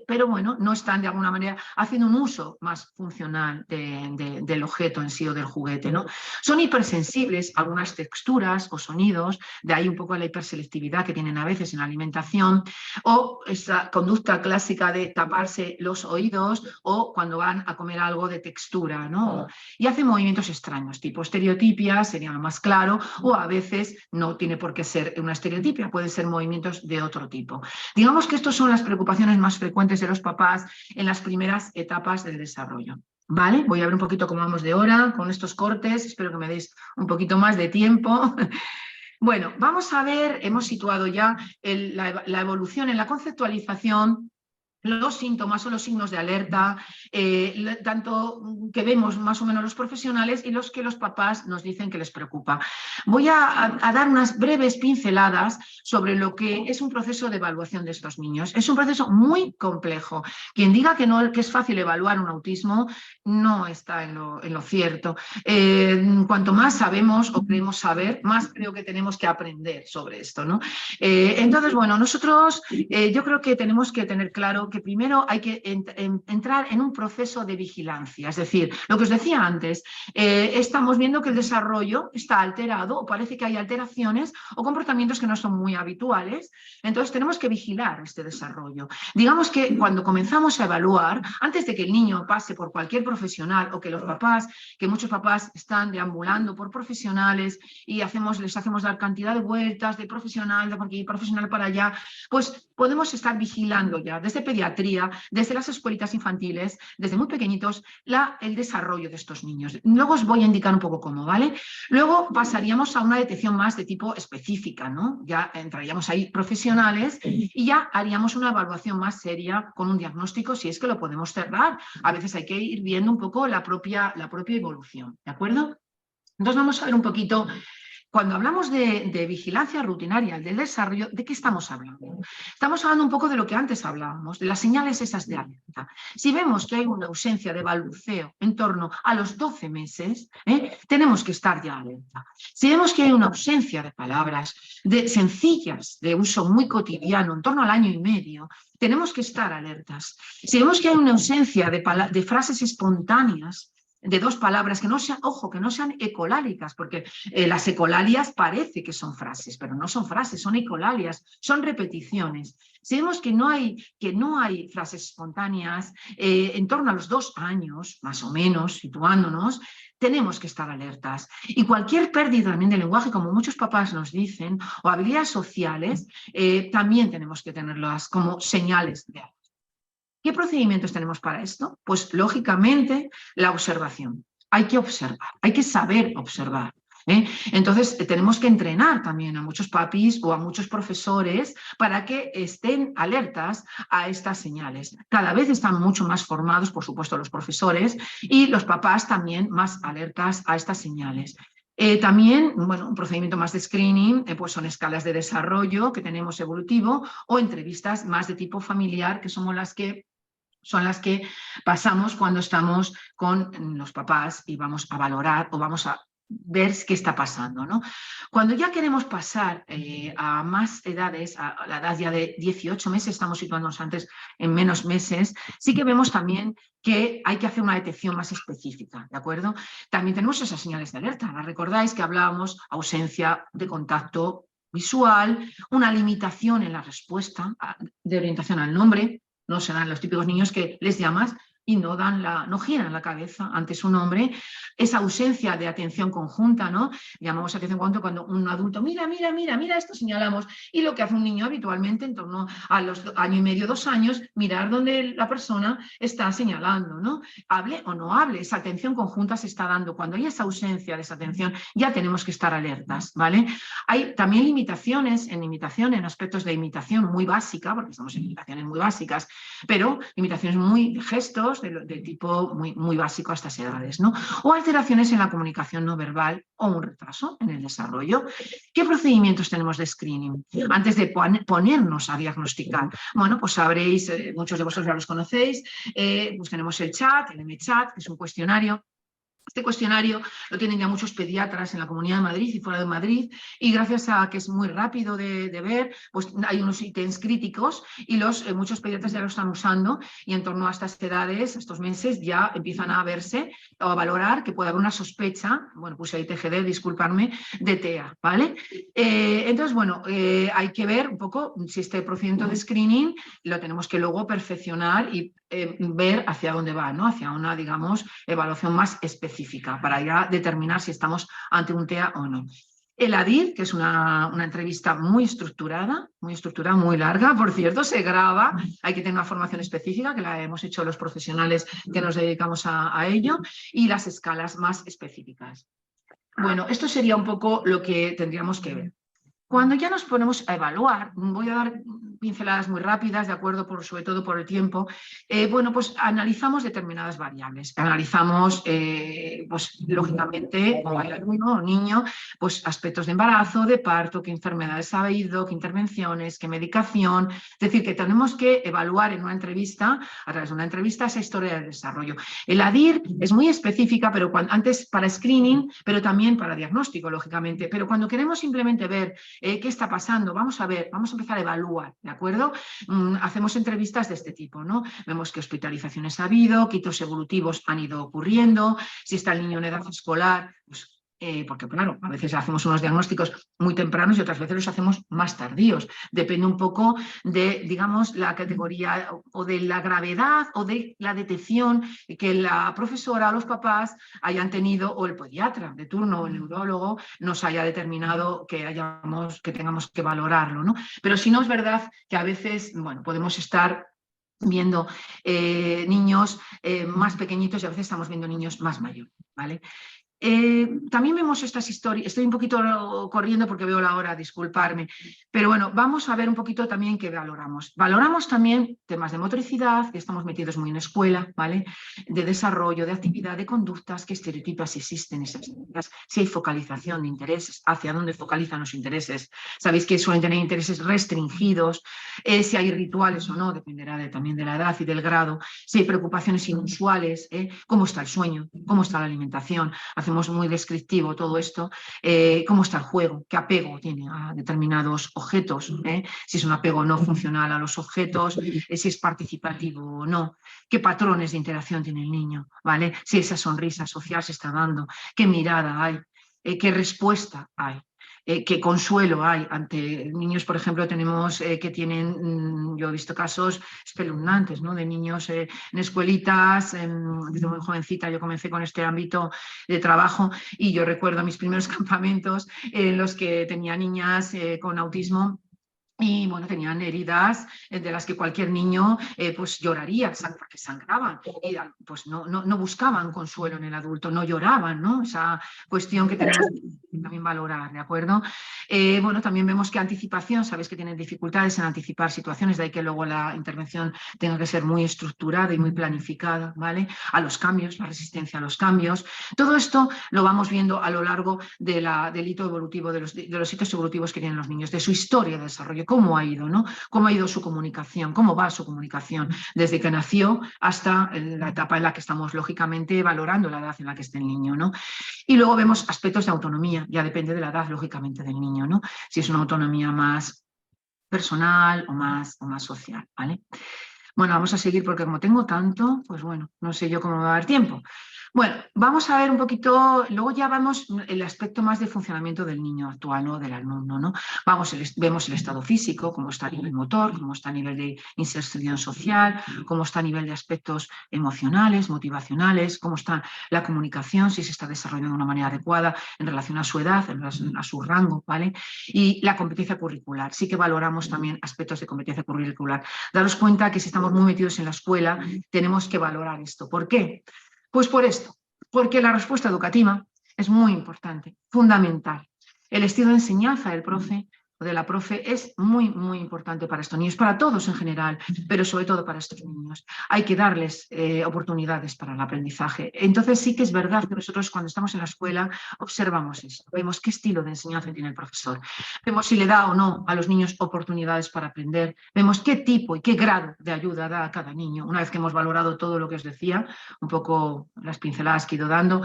pero bueno, no están de alguna manera haciendo un uso más funcional del objeto en sí o del juguete, ¿no? Son hipersensibles a algunas texturas o sonidos, de ahí un poco la hiperselectividad que tienen a veces en la alimentación, o esa conducta clásica de taparse los oídos o cuando van a comer algo de textura, ¿no? Y hacen movimientos extraños, tipo estereotipia, sería lo más claro, o a veces no tiene por qué ser una estereotipia, pueden ser movimientos de otro tipo. Digamos que estas son las preocupaciones más frecuentes de los papás en las primeras etapas del desarrollo. ¿Vale? Voy a ver un poquito cómo vamos de hora con estos cortes, espero que me deis un poquito más de tiempo. Bueno, vamos a ver, hemos situado ya la evolución en la conceptualización, los síntomas o los signos de alerta, tanto que vemos más o menos los profesionales y los que los papás nos dicen que les preocupa. Voy a dar unas breves pinceladas sobre lo que es un proceso de evaluación de estos niños. Es un proceso muy complejo. Quien diga que es fácil evaluar un autismo no está en lo cierto. Cuanto más sabemos o creemos saber, más creo que tenemos que aprender sobre esto, ¿no? Entonces, bueno, nosotros yo creo que tenemos que tener claro que primero hay que entrar en un proceso de vigilancia. Es decir, lo que os decía antes, estamos viendo que el desarrollo está alterado o parece que hay alteraciones o comportamientos que no son muy habituales. Entonces tenemos que vigilar este desarrollo. Digamos que cuando comenzamos a evaluar, antes de que el niño pase por cualquier profesional o que los papás, que muchos papás están deambulando por profesionales y les hacemos dar cantidad de vueltas de profesional de aquí, profesional para allá, pues podemos estar vigilando ya desde pediatría, desde las escuelitas infantiles, desde muy pequeñitos, el desarrollo de estos niños. Luego os voy a indicar un poco cómo, ¿vale? Luego pasaríamos a una detección más de tipo específica, ¿no? Ya entraríamos ahí profesionales y ya haríamos una evaluación más seria con un diagnóstico, si es que lo podemos cerrar. A veces hay que ir viendo un poco la propia evolución, ¿de acuerdo? Entonces vamos a ver un poquito cuando hablamos de vigilancia rutinaria del desarrollo, ¿de qué estamos hablando? Estamos hablando un poco de lo que antes hablábamos, de las señales esas de alerta. Si vemos que hay una ausencia de balbuceo en torno a los 12 meses, tenemos que estar ya alerta. Si vemos que hay una ausencia de palabras sencillas, de uso muy cotidiano, en torno al año y medio, tenemos que estar alertas. Si vemos que hay una ausencia de frases espontáneas, de 2 palabras que no sean, ojo, que no sean ecolálicas, porque las ecolalias parece que son frases, pero no son frases, son ecolalias, son repeticiones. Si vemos que no hay frases espontáneas en torno a los 2 años, más o menos, situándonos, tenemos que estar alertas. Y cualquier pérdida también de lenguaje, como muchos papás nos dicen, o habilidades sociales, también tenemos que tenerlas como señales de alerta. ¿Qué procedimientos tenemos para esto? Pues lógicamente la observación. Hay que observar, hay que saber observar. Entonces tenemos que entrenar también a muchos papis o a muchos profesores para que estén alertas a estas señales. Cada vez están mucho más formados, por supuesto, los profesores y los papás también más alertas a estas señales. También, bueno, un procedimiento más de screening, pues son escalas de desarrollo que tenemos evolutivo o entrevistas más de tipo familiar, que son las que pasamos cuando estamos con los papás y vamos a valorar o vamos a ver qué está pasando, ¿no? Cuando ya queremos pasar a más edades, a la edad ya de 18 meses, estamos situándonos antes en menos meses, sí que vemos también que hay que hacer una detección más específica, ¿de acuerdo? También tenemos esas señales de alerta. ¿La recordáis que hablábamos? Ausencia de contacto visual, una limitación en la respuesta de orientación al nombre. No serán los típicos niños que les llamas y no giran la cabeza ante su nombre. Esa ausencia de atención conjunta, ¿no? Llamamos atención conjunta cuando un adulto, mira, esto señalamos. Y lo que hace un niño habitualmente en torno a los año y medio, 2 años, mirar donde la persona está señalando, ¿no? Hable o no hable, esa atención conjunta se está dando. Cuando hay esa ausencia de esa atención, ya tenemos que estar alertas, ¿vale? Hay también limitaciones en aspectos de imitación muy básica, porque estamos en imitaciones muy básicas, pero limitaciones muy gestos de tipo muy básico a estas edades, ¿no? O alteraciones en la comunicación no verbal o un retraso en el desarrollo. ¿Qué procedimientos tenemos de screening? Antes de ponernos a diagnosticar, bueno, pues sabréis, muchos de vosotros ya los conocéis, pues tenemos el chat, el MChat, que es un cuestionario. Este cuestionario lo tienen ya muchos pediatras en la Comunidad de Madrid y fuera de Madrid, y gracias a que es muy rápido de ver, pues hay unos ítems críticos y muchos pediatras ya lo están usando, y en torno a estas edades, estos meses, ya empiezan a verse o a valorar que puede haber una sospecha, bueno, puse ahí TGD, disculparme, de TEA, ¿vale? Entonces, bueno, hay que ver un poco si este procedimiento de screening lo tenemos que luego perfeccionar y ver hacia dónde va, ¿no? Hacia una, digamos, evaluación más específica para ya determinar si estamos ante un TEA o no. El ADIR, que es una entrevista muy estructurada, muy larga, por cierto, se graba, hay que tener una formación específica que la hemos hecho los profesionales que nos dedicamos a ello, y las escalas más específicas. Bueno, esto sería un poco lo que tendríamos que ver. Cuando ya nos ponemos a evaluar, voy a dar pinceladas muy rápidas, de acuerdo, sobre todo por el tiempo, bueno, pues analizamos determinadas variables. Analizamos, pues lógicamente, o hay alumno o niño, pues aspectos de embarazo, de parto, qué enfermedades ha habido, qué intervenciones, qué medicación. Es decir, que tenemos que evaluar en una entrevista, a través de una entrevista, esa historia del desarrollo. El ADIR es muy específica, pero antes para screening, pero también para diagnóstico, lógicamente. Pero cuando queremos simplemente ver qué está pasando, vamos a empezar a evaluar, ¿de acuerdo? Hacemos entrevistas de este tipo, ¿no? Vemos qué hospitalizaciones ha habido, qué hitos evolutivos han ido ocurriendo, si está el niño en edad escolar, pues, porque claro, a veces hacemos unos diagnósticos muy tempranos y otras veces los hacemos más tardíos. Depende un poco de, digamos, la categoría o de la gravedad o de la detección que la profesora o los papás hayan tenido, o el pediatra de turno o el neurólogo nos haya determinado que tengamos que valorarlo, ¿no? Pero si no, es verdad que a veces, bueno, podemos estar viendo niños más pequeñitos y a veces estamos viendo niños más mayores, ¿vale? También vemos estas historias, estoy un poquito corriendo porque veo la hora, disculparme, pero bueno, vamos a ver un poquito también qué valoramos. Valoramos también temas de motricidad, que estamos metidos muy en escuela, ¿vale? De desarrollo, de actividad, de conductas, qué estereotipas existen, esas, si hay focalización de intereses, hacia dónde focalizan los intereses. Sabéis que suelen tener intereses restringidos, si hay rituales o no, dependerá también de la edad y del grado, si hay preocupaciones inusuales, cómo está el sueño, cómo está la alimentación. Hacemos muy descriptivo todo esto, cómo está el juego, qué apego tiene a determinados objetos, si es un apego no funcional a los objetos, si es participativo o no, qué patrones de interacción tiene el niño, ¿vale? Si esa sonrisa social se está dando, qué mirada hay, qué respuesta hay. Qué consuelo hay ante niños, por ejemplo, tenemos que tienen, yo he visto casos espeluznantes, ¿no? De niños en escuelitas, desde muy jovencita yo comencé con este ámbito de trabajo y yo recuerdo mis primeros campamentos en los que tenía niñas con autismo. Y bueno, tenían heridas de las que cualquier niño pues lloraría, porque sangraban, y pues no buscaban consuelo en el adulto, no lloraban, ¿no? Esa cuestión que tenemos que también valorar, ¿de acuerdo? Bueno, también vemos que anticipación, sabéis que tienen dificultades en anticipar situaciones, de ahí que luego la intervención tenga que ser muy estructurada y muy planificada, ¿vale? A los cambios, la resistencia a los cambios. Todo esto lo vamos viendo a lo largo del hito evolutivo, de los hitos evolutivos que tienen los niños, de su historia de desarrollo, cómo ha ido, ¿no? Cómo ha ido su comunicación, cómo va su comunicación desde que nació hasta la etapa en la que estamos, lógicamente, valorando la edad en la que esté el niño, ¿no? Y luego vemos aspectos de autonomía, ya depende de la edad, lógicamente, del niño, ¿no? Si es una autonomía más personal o más social, ¿vale? Bueno, vamos a seguir porque como tengo tanto, pues bueno, no sé yo cómo me va a dar tiempo. Bueno, vamos a ver un poquito, luego ya vamos el aspecto más de funcionamiento del niño actual, ¿no? Del alumno, ¿no? Vemos el estado físico, cómo está a nivel motor, cómo está a nivel de inserción social, cómo está a nivel de aspectos emocionales, motivacionales, cómo está la comunicación, si se está desarrollando de una manera adecuada en relación a su edad, en relación a su rango, ¿vale? Y la competencia curricular, sí que valoramos también aspectos de competencia curricular. Daros cuenta que si estamos muy metidos en la escuela, tenemos que valorar esto. ¿Por qué? Pues por esto, porque la respuesta educativa es muy importante, fundamental. El estilo de enseñanza del profe o de la profe es muy, muy importante para estos niños, para todos en general, pero sobre todo para estos niños. Hay que darles oportunidades para el aprendizaje. Entonces sí que es verdad que nosotros cuando estamos en la escuela observamos eso, vemos qué estilo de enseñanza tiene el profesor, vemos si le da o no a los niños oportunidades para aprender, vemos qué tipo y qué grado de ayuda da a cada niño. Una vez que hemos valorado todo lo que os decía, un poco las pinceladas que he ido dando,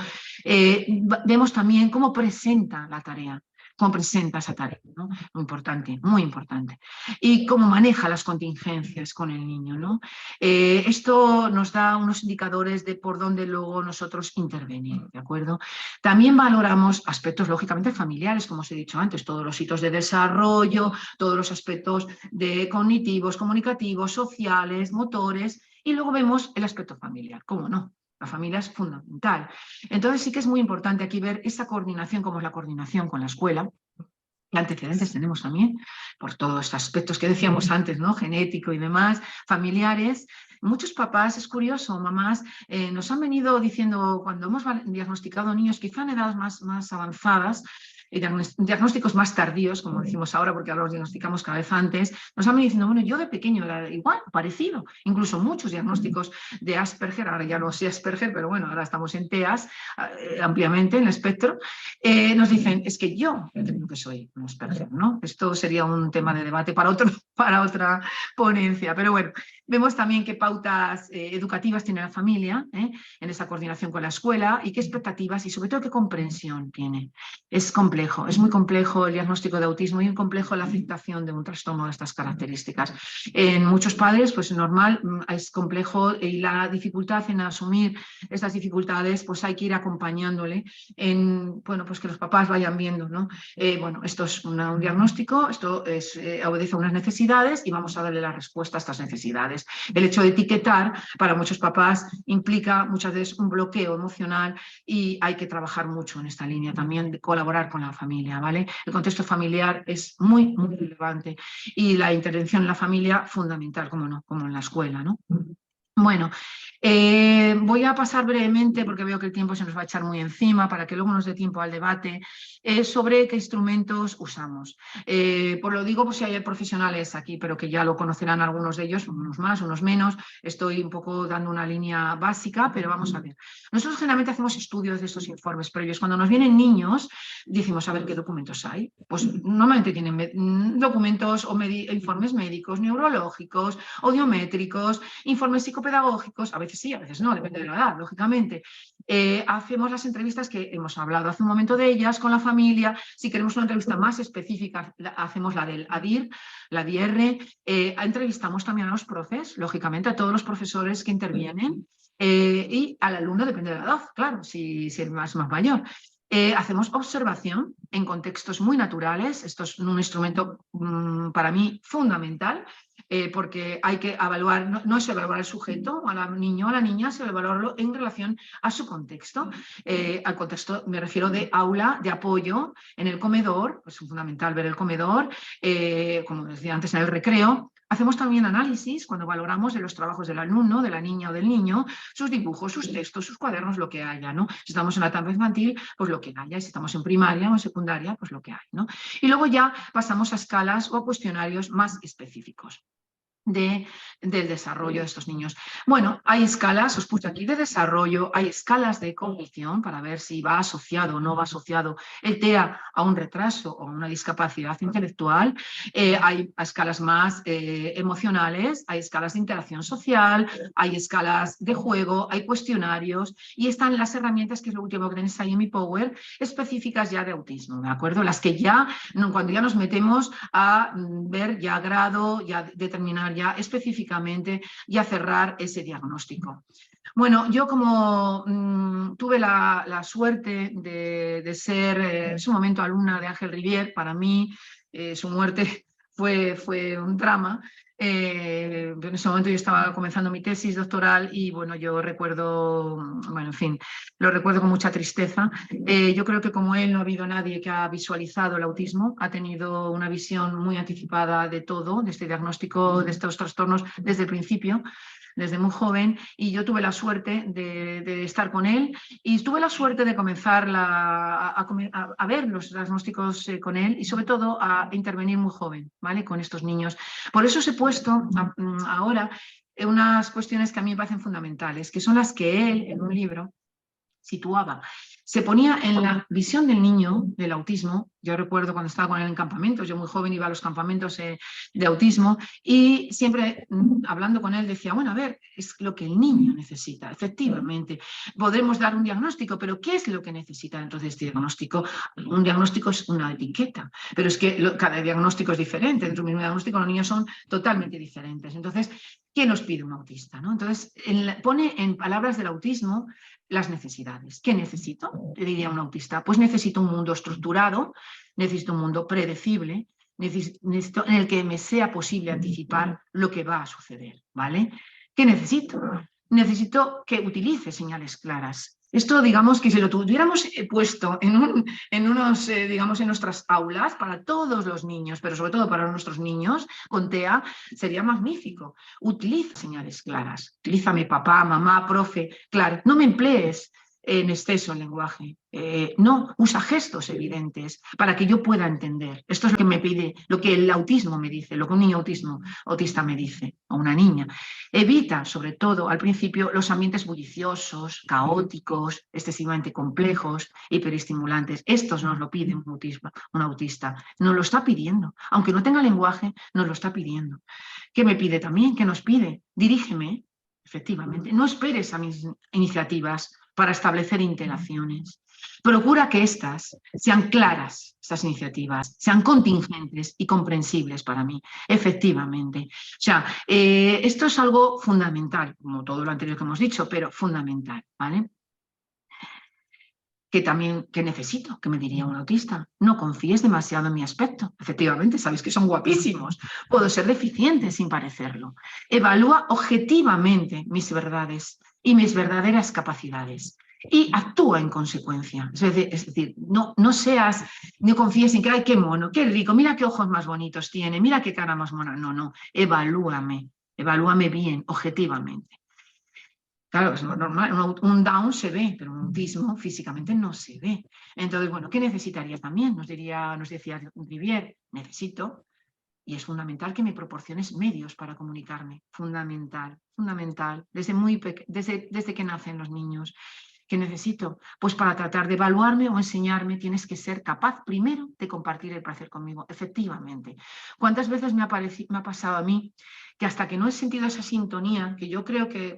vemos también cómo presenta la tarea, cómo presenta esa tarea, ¿no? Muy importante, muy importante. Y cómo maneja las contingencias con el niño, ¿no? Esto nos da unos indicadores de por dónde luego nosotros intervenir, ¿de acuerdo? También valoramos aspectos, lógicamente, familiares, como os he dicho antes, todos los hitos de desarrollo, todos los aspectos de cognitivos, comunicativos, sociales, motores, y luego vemos el aspecto familiar, ¿cómo no? La familia es fundamental. Entonces sí que es muy importante aquí ver esa coordinación, como es la coordinación con la escuela. ¿Qué antecedentes tenemos también? Por todos estos aspectos que decíamos antes, ¿no? Genético y demás, familiares. Muchos papás, es curioso, mamás, nos han venido diciendo, cuando hemos diagnosticado niños quizá en edades más avanzadas, diagnósticos más tardíos, como decimos ahora, porque ahora los diagnosticamos cada vez antes, nos han venido diciendo, bueno, yo de pequeño era igual, parecido, incluso muchos diagnósticos de Asperger, ahora ya no sé Asperger, pero bueno, ahora estamos en TEAS ampliamente en el espectro, nos dicen, es que yo creo que soy un Asperger, ¿no? Esto sería un tema de debate para otra ponencia, pero bueno, vemos también qué pautas educativas tiene la familia en esa coordinación con la escuela y qué expectativas y sobre todo qué comprensión tiene. Es complejo, es muy complejo el diagnóstico de autismo y muy complejo la aceptación de un trastorno de estas características. En muchos padres, pues normal, es complejo y la dificultad en asumir estas dificultades, pues hay que ir acompañándole en, bueno, pues que los papás vayan viendo, ¿no? Bueno, esto es un diagnóstico, esto obedece a unas necesidades y vamos a darle la respuesta a estas necesidades. El hecho de etiquetar para muchos papás implica muchas veces un bloqueo emocional y hay que trabajar mucho en esta línea también de colaborar con la familia, ¿vale? El contexto familiar es muy, muy relevante y la intervención en la familia fundamental, como no, como en la escuela, ¿no? Bueno, voy a pasar brevemente, porque veo que el tiempo se nos va a echar muy encima, para que luego nos dé tiempo al debate, sobre qué instrumentos usamos. Pues lo digo por si hay profesionales aquí, pero que ya lo conocerán algunos de ellos, unos más, unos menos. Estoy un poco dando una línea básica, pero vamos a ver. Nosotros generalmente hacemos estudios de estos informes previos. Cuando nos vienen niños, decimos, a ver qué documentos hay. Pues normalmente tienen documentos o informes médicos, neurológicos, audiométricos, informes psicopedagógicos, a veces sí, a veces no, depende de la edad, lógicamente. Hacemos las entrevistas que hemos hablado hace un momento de ellas con la familia. Si queremos una entrevista más específica, hacemos la del ADIR, la DIR. Entrevistamos también a los profes, lógicamente, a todos los profesores que intervienen. Y al alumno depende de la edad, claro, si es más mayor. Hacemos observación en contextos muy naturales. Esto es un instrumento para mí fundamental, porque hay que evaluar, no es evaluar al sujeto, al niño o a la niña, sino evaluarlo en relación a su contexto. Al contexto me refiero de aula, de apoyo, en el comedor, es fundamental ver el comedor, como decía antes, en el recreo. Hacemos también análisis cuando valoramos de los trabajos del alumno, de la niña o del niño, sus dibujos, sus textos, sus cuadernos, lo que haya, ¿no? Si estamos en la etapa infantil, pues lo que haya, y si estamos en primaria o en secundaria, pues lo que hay, ¿no? Y luego ya pasamos a escalas o a cuestionarios más específicos del desarrollo de estos niños. Bueno, hay escalas, os puse aquí, de desarrollo, hay escalas de cognición para ver si va asociado o no va asociado el TEA a un retraso o a una discapacidad intelectual. Hay escalas más emocionales, hay escalas de interacción social, hay escalas de juego, hay cuestionarios, y están las herramientas, que es lo último que tenéis ahí en mi Power, específicas ya de autismo, ¿de acuerdo? Las que ya, cuando ya nos metemos a ver ya grado, ya determinar ya específicamente y a cerrar ese diagnóstico. Bueno, yo como tuve la suerte de ser en su momento alumna de Ángel Rivière, para mí su muerte fue un drama. En ese momento yo estaba comenzando mi tesis doctoral y bueno, yo recuerdo, bueno, en fin, lo recuerdo con mucha tristeza. Yo creo que como él no ha habido nadie que ha visualizado el autismo, ha tenido una visión muy anticipada de todo, de este diagnóstico, de estos trastornos desde el principio, desde muy joven, y yo tuve la suerte de estar con él y tuve la suerte de comenzar a ver los diagnósticos con él y sobre todo a intervenir muy joven, ¿vale? Con estos niños. Por eso os he puesto ahora unas cuestiones que a mí me parecen fundamentales, que son las que él en un libro situaba. Se ponía en la visión del niño, del autismo. Yo recuerdo cuando estaba con él en campamentos, yo muy joven iba a los campamentos de autismo y siempre hablando con él decía, bueno, a ver, es lo que el niño necesita, efectivamente. Podremos dar un diagnóstico, pero ¿qué es lo que necesita dentro de este diagnóstico? Un diagnóstico es una etiqueta, pero es que cada diagnóstico es diferente. Dentro de un diagnóstico los niños son totalmente diferentes. Entonces, ¿qué nos pide un autista, ¿no? Entonces, pone en palabras del autismo las necesidades. ¿Qué necesito? Le diría un autista. Pues necesito un mundo estructurado, necesito un mundo predecible, necesito en el que me sea posible anticipar lo que va a suceder, ¿vale? ¿Qué necesito? Necesito que utilice señales claras. Esto, digamos, que si lo tuviéramos puesto digamos, en nuestras aulas para todos los niños, pero sobre todo para nuestros niños, con TEA, sería magnífico. Utiliza señales claras. Utilízame papá, mamá, profe. Claro, no me emplees en exceso el lenguaje. No, usa gestos evidentes para que yo pueda entender. Esto es lo que me pide, lo que el autismo me dice, lo que un niño autista me dice, o una niña. Evita, sobre todo, al principio, los ambientes bulliciosos, caóticos, excesivamente complejos, hiperestimulantes. Estos nos lo pide un autista. Nos lo está pidiendo. Aunque no tenga lenguaje, nos lo está pidiendo. ¿Qué me pide también? ¿Qué nos pide? Dirígeme. Efectivamente, no esperes a mis iniciativas para establecer interacciones. Procura que estas sean claras, estas iniciativas, sean contingentes y comprensibles para mí, efectivamente. O sea, esto es algo fundamental, como todo lo anterior que hemos dicho, pero fundamental, ¿vale? ¿Qué necesito? ¿Qué me diría un autista? No confíes demasiado en mi aspecto. Efectivamente, sabéis que son guapísimos. Puedo ser deficiente sin parecerlo. Evalúa objetivamente mis verdades y mis verdaderas capacidades. Y actúa en consecuencia. Es decir, no confíes en que, ay, qué mono, qué rico, mira qué ojos más bonitos tiene, mira qué cara más mona. No, evalúame bien, objetivamente. Claro, es normal, un Down se ve, pero un autismo físicamente no se ve. Entonces, bueno, ¿qué necesitarías también? Nos decía Rivière, necesito, y es fundamental que me proporciones medios para comunicarme. Fundamental, fundamental, desde que nacen los niños. ¿Qué necesito? Pues para tratar de evaluarme o enseñarme tienes que ser capaz primero de compartir el placer conmigo, efectivamente. ¿Cuántas veces me ha pasado a mí que hasta que no he sentido esa sintonía, que yo creo que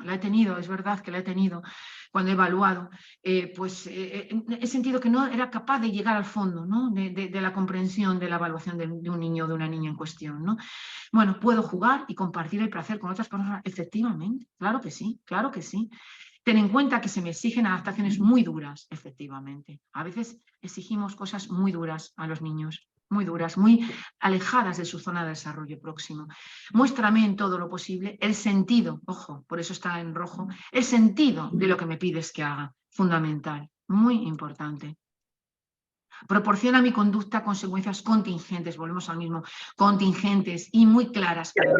la he tenido, es verdad que la he tenido cuando he evaluado, he sentido que no era capaz de llegar al fondo, ¿no? de la comprensión de la evaluación de un niño o de una niña en cuestión, ¿no? Bueno, ¿puedo jugar y compartir el placer con otras personas? Efectivamente, claro que sí, claro que sí. Ten en cuenta que se me exigen adaptaciones muy duras, efectivamente. A veces exigimos cosas muy duras a los niños, muy duras, muy alejadas de su zona de desarrollo próximo. Muéstrame en todo lo posible el sentido, ojo, por eso está en rojo, el sentido de lo que me pides que haga, fundamental, muy importante. Proporciona a mi conducta consecuencias contingentes, volvemos al mismo, contingentes y muy claras para mí.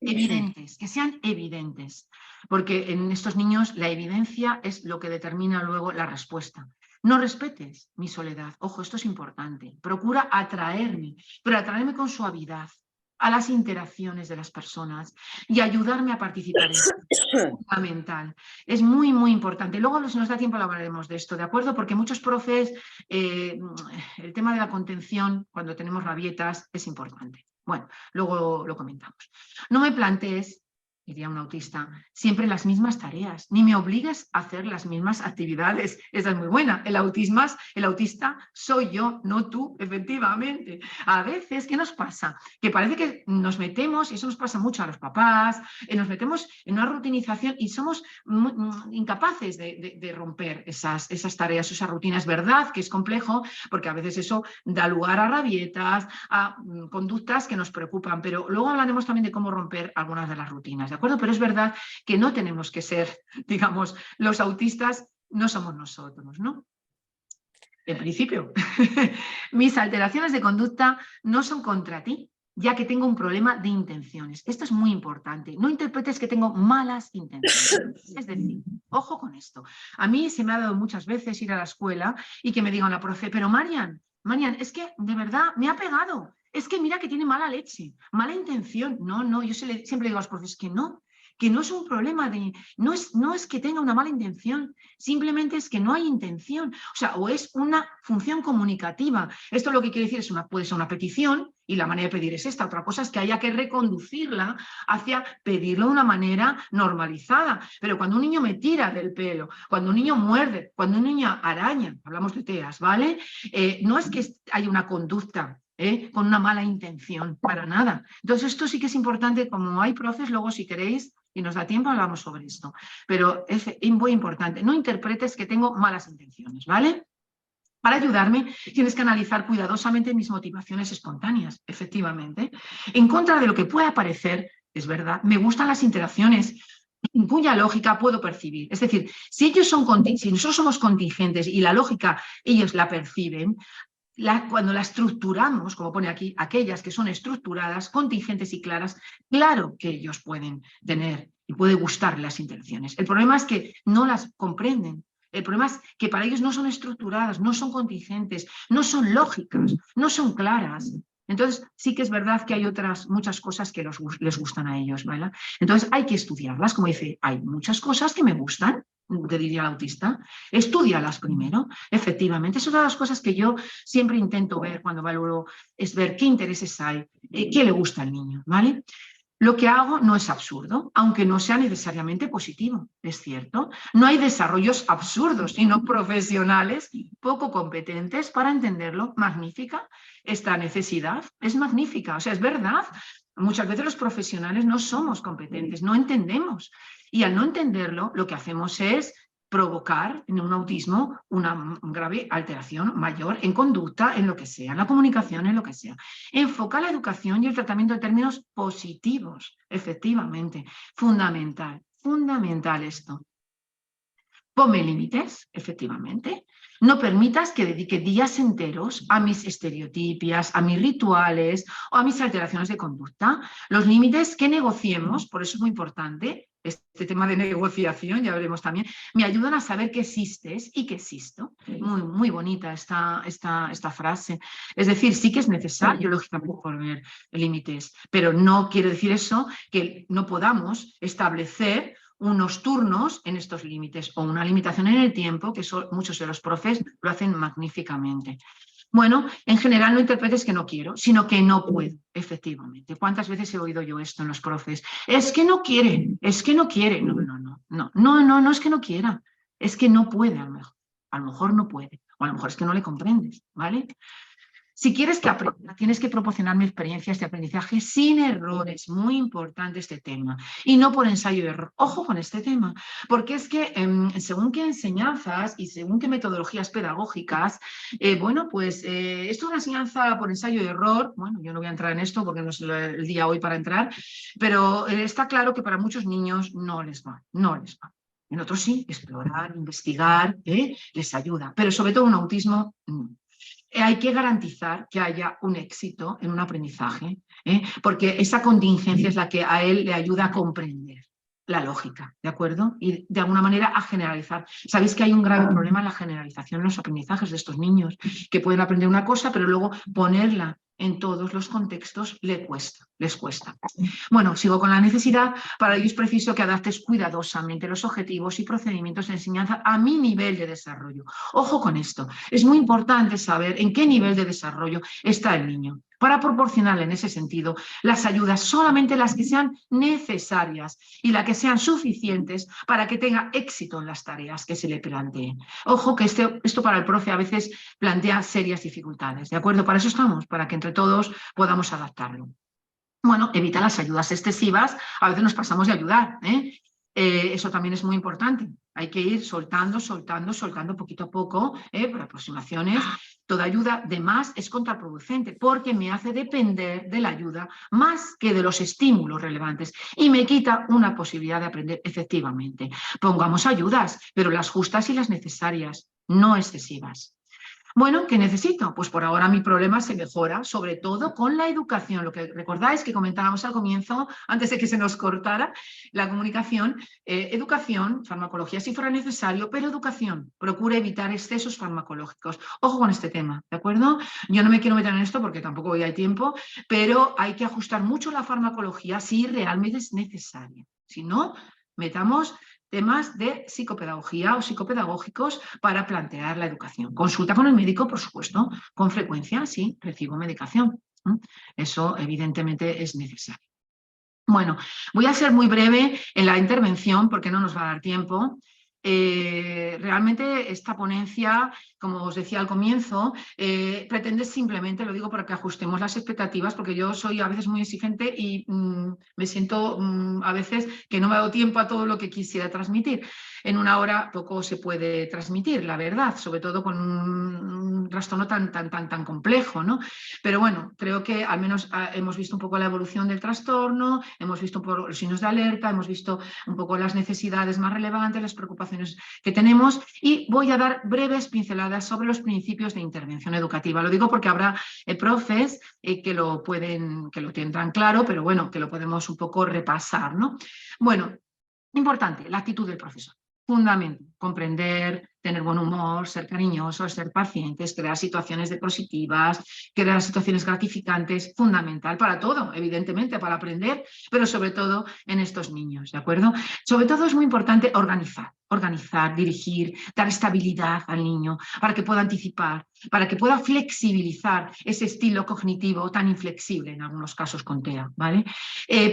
Evidentes, que sean evidentes, porque en estos niños la evidencia es lo que determina luego la respuesta. No respetes mi soledad, ojo, esto es importante, procura atraerme, pero atraerme con suavidad a las interacciones de las personas y ayudarme a participar en esto. Es fundamental, es muy, muy importante. Luego, si nos da tiempo, hablaremos de esto, ¿de acuerdo? Porque muchos profes, el tema de la contención, cuando tenemos rabietas, es importante. Bueno, luego lo comentamos. No me plantees, diría un autista, siempre las mismas tareas, ni me obligues a hacer las mismas actividades. Esa es muy buena. El autista soy yo, no tú, efectivamente. A veces, ¿qué nos pasa? Que parece que nos metemos, y eso nos pasa mucho a los papás, nos metemos en una rutinización y somos incapaces de romper esas tareas, esas rutinas. Verdad que es complejo, porque a veces eso da lugar a rabietas, a conductas que nos preocupan, pero luego hablaremos también de cómo romper algunas de las rutinas, ¿de acuerdo? Pero es verdad que no tenemos que ser, digamos, los autistas no somos nosotros, ¿no? En principio, mis alteraciones de conducta no son contra ti, ya que tengo un problema de intenciones. Esto es muy importante. No interpretes que tengo malas intenciones. Es decir, ojo con esto. A mí se me ha dado muchas veces ir a la escuela y que me diga una profe, pero Marian, es que de verdad me ha pegado. Es que mira que tiene mala leche, mala intención. No, yo siempre digo a los profes que no es un problema de, no es que tenga una mala intención, simplemente es que no hay intención, o sea, o es una función comunicativa. Esto lo que quiere decir puede ser una petición, y la manera de pedir es esta. Otra cosa es que haya que reconducirla hacia pedirlo de una manera normalizada. Pero cuando un niño me tira del pelo, cuando un niño muerde, cuando un niño araña, hablamos de TEAs, ¿vale? No es que haya una conducta con una mala intención, para nada. Entonces esto sí que es importante, como hay profes, luego si queréis, y nos da tiempo, hablamos sobre esto. Pero es muy importante, no interpretes que tengo malas intenciones, ¿vale? Para ayudarme tienes que analizar cuidadosamente mis motivaciones espontáneas, efectivamente. En contra de lo que pueda parecer, es verdad, me gustan las interacciones cuya lógica puedo percibir. Es decir, si nosotros somos contingentes y la lógica ellos la perciben, cuando la estructuramos, como pone aquí, aquellas que son estructuradas, contingentes y claras, claro que ellos pueden tener y puede gustar las intenciones. El problema es que no las comprenden. El problema es que para ellos no son estructuradas, no son contingentes, no son lógicas, no son claras. Entonces, sí que es verdad que hay muchas cosas que les gustan a ellos, ¿vale? Entonces, hay que estudiarlas. Como dice, hay muchas cosas que me gustan, te diría el autista. Estúdialas primero. Efectivamente, es una de las cosas que yo siempre intento ver cuando valoro, es ver qué intereses hay, qué le gusta al niño, ¿vale? Lo que hago no es absurdo, aunque no sea necesariamente positivo, es cierto. No hay desarrollos absurdos, sino profesionales poco competentes para entenderlo. Magnífica. Esta necesidad es magnífica, o sea, es verdad. Muchas veces los profesionales no somos competentes, no entendemos. Y al no entenderlo, lo que hacemos es provocar en un autismo una grave alteración mayor en conducta, en lo que sea, en la comunicación, en lo que sea. Enfoca la educación y el tratamiento en términos positivos, efectivamente. Fundamental, fundamental esto. Ponme límites, efectivamente. No permitas que dedique días enteros a mis estereotipias, a mis rituales o a mis alteraciones de conducta. Los límites que negociemos, por eso es muy importante, este tema de negociación, ya veremos también, me ayudan a saber que existes y que existo. Muy, muy bonita esta frase. Es decir, sí que es necesario, lógicamente, poner límites, pero no quiere decir eso que no podamos establecer unos turnos en estos límites o una limitación en el tiempo, que muchos de los profes lo hacen magníficamente. Bueno, en general no interpretes que no quiero, sino que no puedo, efectivamente. ¿Cuántas veces he oído yo esto en los profes? Es que no quiere, es que no quiere. No es que no quiera, es que no puede a lo mejor. A lo mejor no puede, o a lo mejor es que no le comprendes, ¿vale? Si quieres que aprenda, tienes que proporcionarme experiencias de aprendizaje sin errores. Muy importante este tema. Y no por ensayo y error. Ojo con este tema, porque es que según qué enseñanzas y según qué metodologías pedagógicas, bueno, pues esto es una enseñanza por ensayo y error. Bueno, yo no voy a entrar en esto porque no es el día hoy para entrar, pero está claro que para muchos niños no les va, no les va. En otros sí, explorar, investigar, les ayuda, pero sobre todo un autismo no. Hay que garantizar que haya un éxito en un aprendizaje, porque esa contingencia es la que a él le ayuda a comprender la lógica, ¿de acuerdo? Y de alguna manera a generalizar. Sabéis que hay un grave problema en la generalización en los aprendizajes de estos niños, que pueden aprender una cosa, pero luego ponerla en todos los contextos les cuesta. Bueno, sigo con la necesidad. Para ello es preciso que adaptes cuidadosamente los objetivos y procedimientos de enseñanza a mi nivel de desarrollo. Ojo con esto, es muy importante saber en qué nivel de desarrollo está el niño, para proporcionarle en ese sentido las ayudas, solamente las que sean necesarias y las que sean suficientes para que tenga éxito en las tareas que se le planteen. Ojo que esto para el profe a veces plantea serias dificultades, ¿de acuerdo? Para eso estamos, para que entre todos podamos adaptarlo. Bueno, evita las ayudas excesivas, a veces nos pasamos de ayudar, eso también es muy importante. Hay que ir soltando poquito a poco, por aproximaciones. Toda ayuda de más es contraproducente porque me hace depender de la ayuda más que de los estímulos relevantes y me quita una posibilidad de aprender efectivamente. Pongamos ayudas, pero las justas y las necesarias, no excesivas. Bueno, ¿qué necesito? Pues por ahora mi problema se mejora, sobre todo con la educación. Lo que recordáis que comentábamos al comienzo, antes de que se nos cortara la comunicación, educación, farmacología si fuera necesario, pero educación. Procura evitar excesos farmacológicos. Ojo con este tema, ¿de acuerdo? Yo no me quiero meter en esto porque tampoco hoy hay tiempo, pero hay que ajustar mucho la farmacología si realmente es necesaria. Si no, metamos temas de psicopedagogía o psicopedagógicos para plantear la educación. Consulta con el médico, por supuesto, con frecuencia, sí, recibo medicación. Eso evidentemente es necesario. Bueno, voy a ser muy breve en la intervención porque no nos va a dar tiempo. Realmente esta ponencia, como os decía al comienzo, pretende simplemente, lo digo para que ajustemos las expectativas, porque yo soy a veces muy exigente y me siento a veces que no me ha dado tiempo a todo lo que quisiera transmitir. En una hora poco se puede transmitir, la verdad, sobre todo con un trastorno tan complejo, ¿no? Pero bueno, creo que al menos hemos visto un poco la evolución del trastorno, hemos visto un poco los signos de alerta, hemos visto un poco las necesidades más relevantes, las preocupaciones que tenemos y voy a dar breves pinceladas sobre los principios de intervención educativa. Lo digo porque habrá profes que lo tendrán claro, pero bueno, que lo podemos un poco repasar, ¿no? Bueno, importante, la actitud del profesor. Fundamental, comprender, tener buen humor, ser cariñosos, ser pacientes, crear situaciones positivas, crear situaciones gratificantes, fundamental para todo, evidentemente, para aprender, pero sobre todo en estos niños, ¿de acuerdo? Sobre todo es muy importante organizar, dirigir, dar estabilidad al niño para que pueda anticipar, para que pueda flexibilizar ese estilo cognitivo tan inflexible en algunos casos con TEA, ¿vale?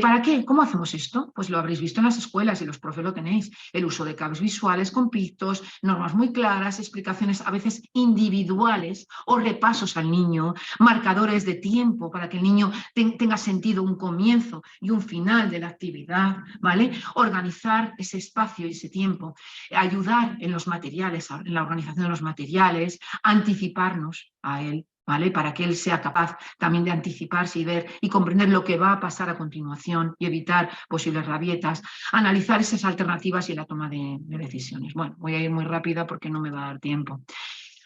¿Para qué? ¿Cómo hacemos esto? Pues lo habréis visto en las escuelas y los profes lo tenéis, el uso de claves visuales con pictos, normas muy claras, explicaciones a veces individuales o repasos al niño, marcadores de tiempo para que el niño tenga sentido un comienzo y un final de la actividad, ¿vale? Organizar ese espacio y ese tiempo, ayudar en los materiales, en la organización de los materiales, anticiparnos a él, ¿vale? Para que él sea capaz también de anticiparse y ver y comprender lo que va a pasar a continuación y evitar posibles rabietas, analizar esas alternativas y la toma de decisiones. Bueno, voy a ir muy rápida porque no me va a dar tiempo.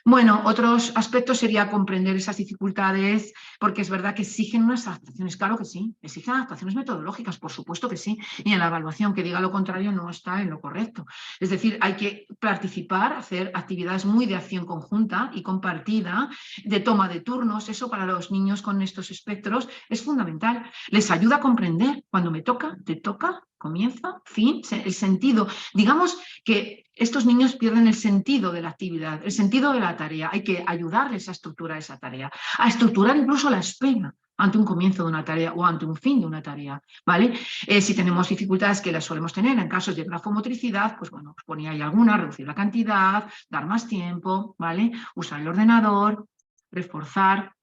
Bueno, otros aspectos sería comprender esas dificultades, porque es verdad que exigen unas adaptaciones, claro que sí, exigen adaptaciones metodológicas, por supuesto que sí, y en la evaluación que diga lo contrario no está en lo correcto. Es decir, hay que participar, hacer actividades muy de acción conjunta y compartida, de toma de turnos, eso para los niños con estos espectros es fundamental. Les ayuda a comprender, cuando me toca, te toca, comienza, fin, el sentido. Digamos que estos niños pierden el sentido de la actividad, el sentido de la tarea. Hay que ayudarles a estructurar esa tarea, a estructurar incluso la espera ante un comienzo de una tarea o ante un fin de una tarea, ¿vale? Si tenemos dificultades, que las solemos tener en casos de grafomotricidad, pues bueno, os ponía ahí alguna, reducir la cantidad, dar más tiempo, ¿vale? Usar el ordenador, reforzar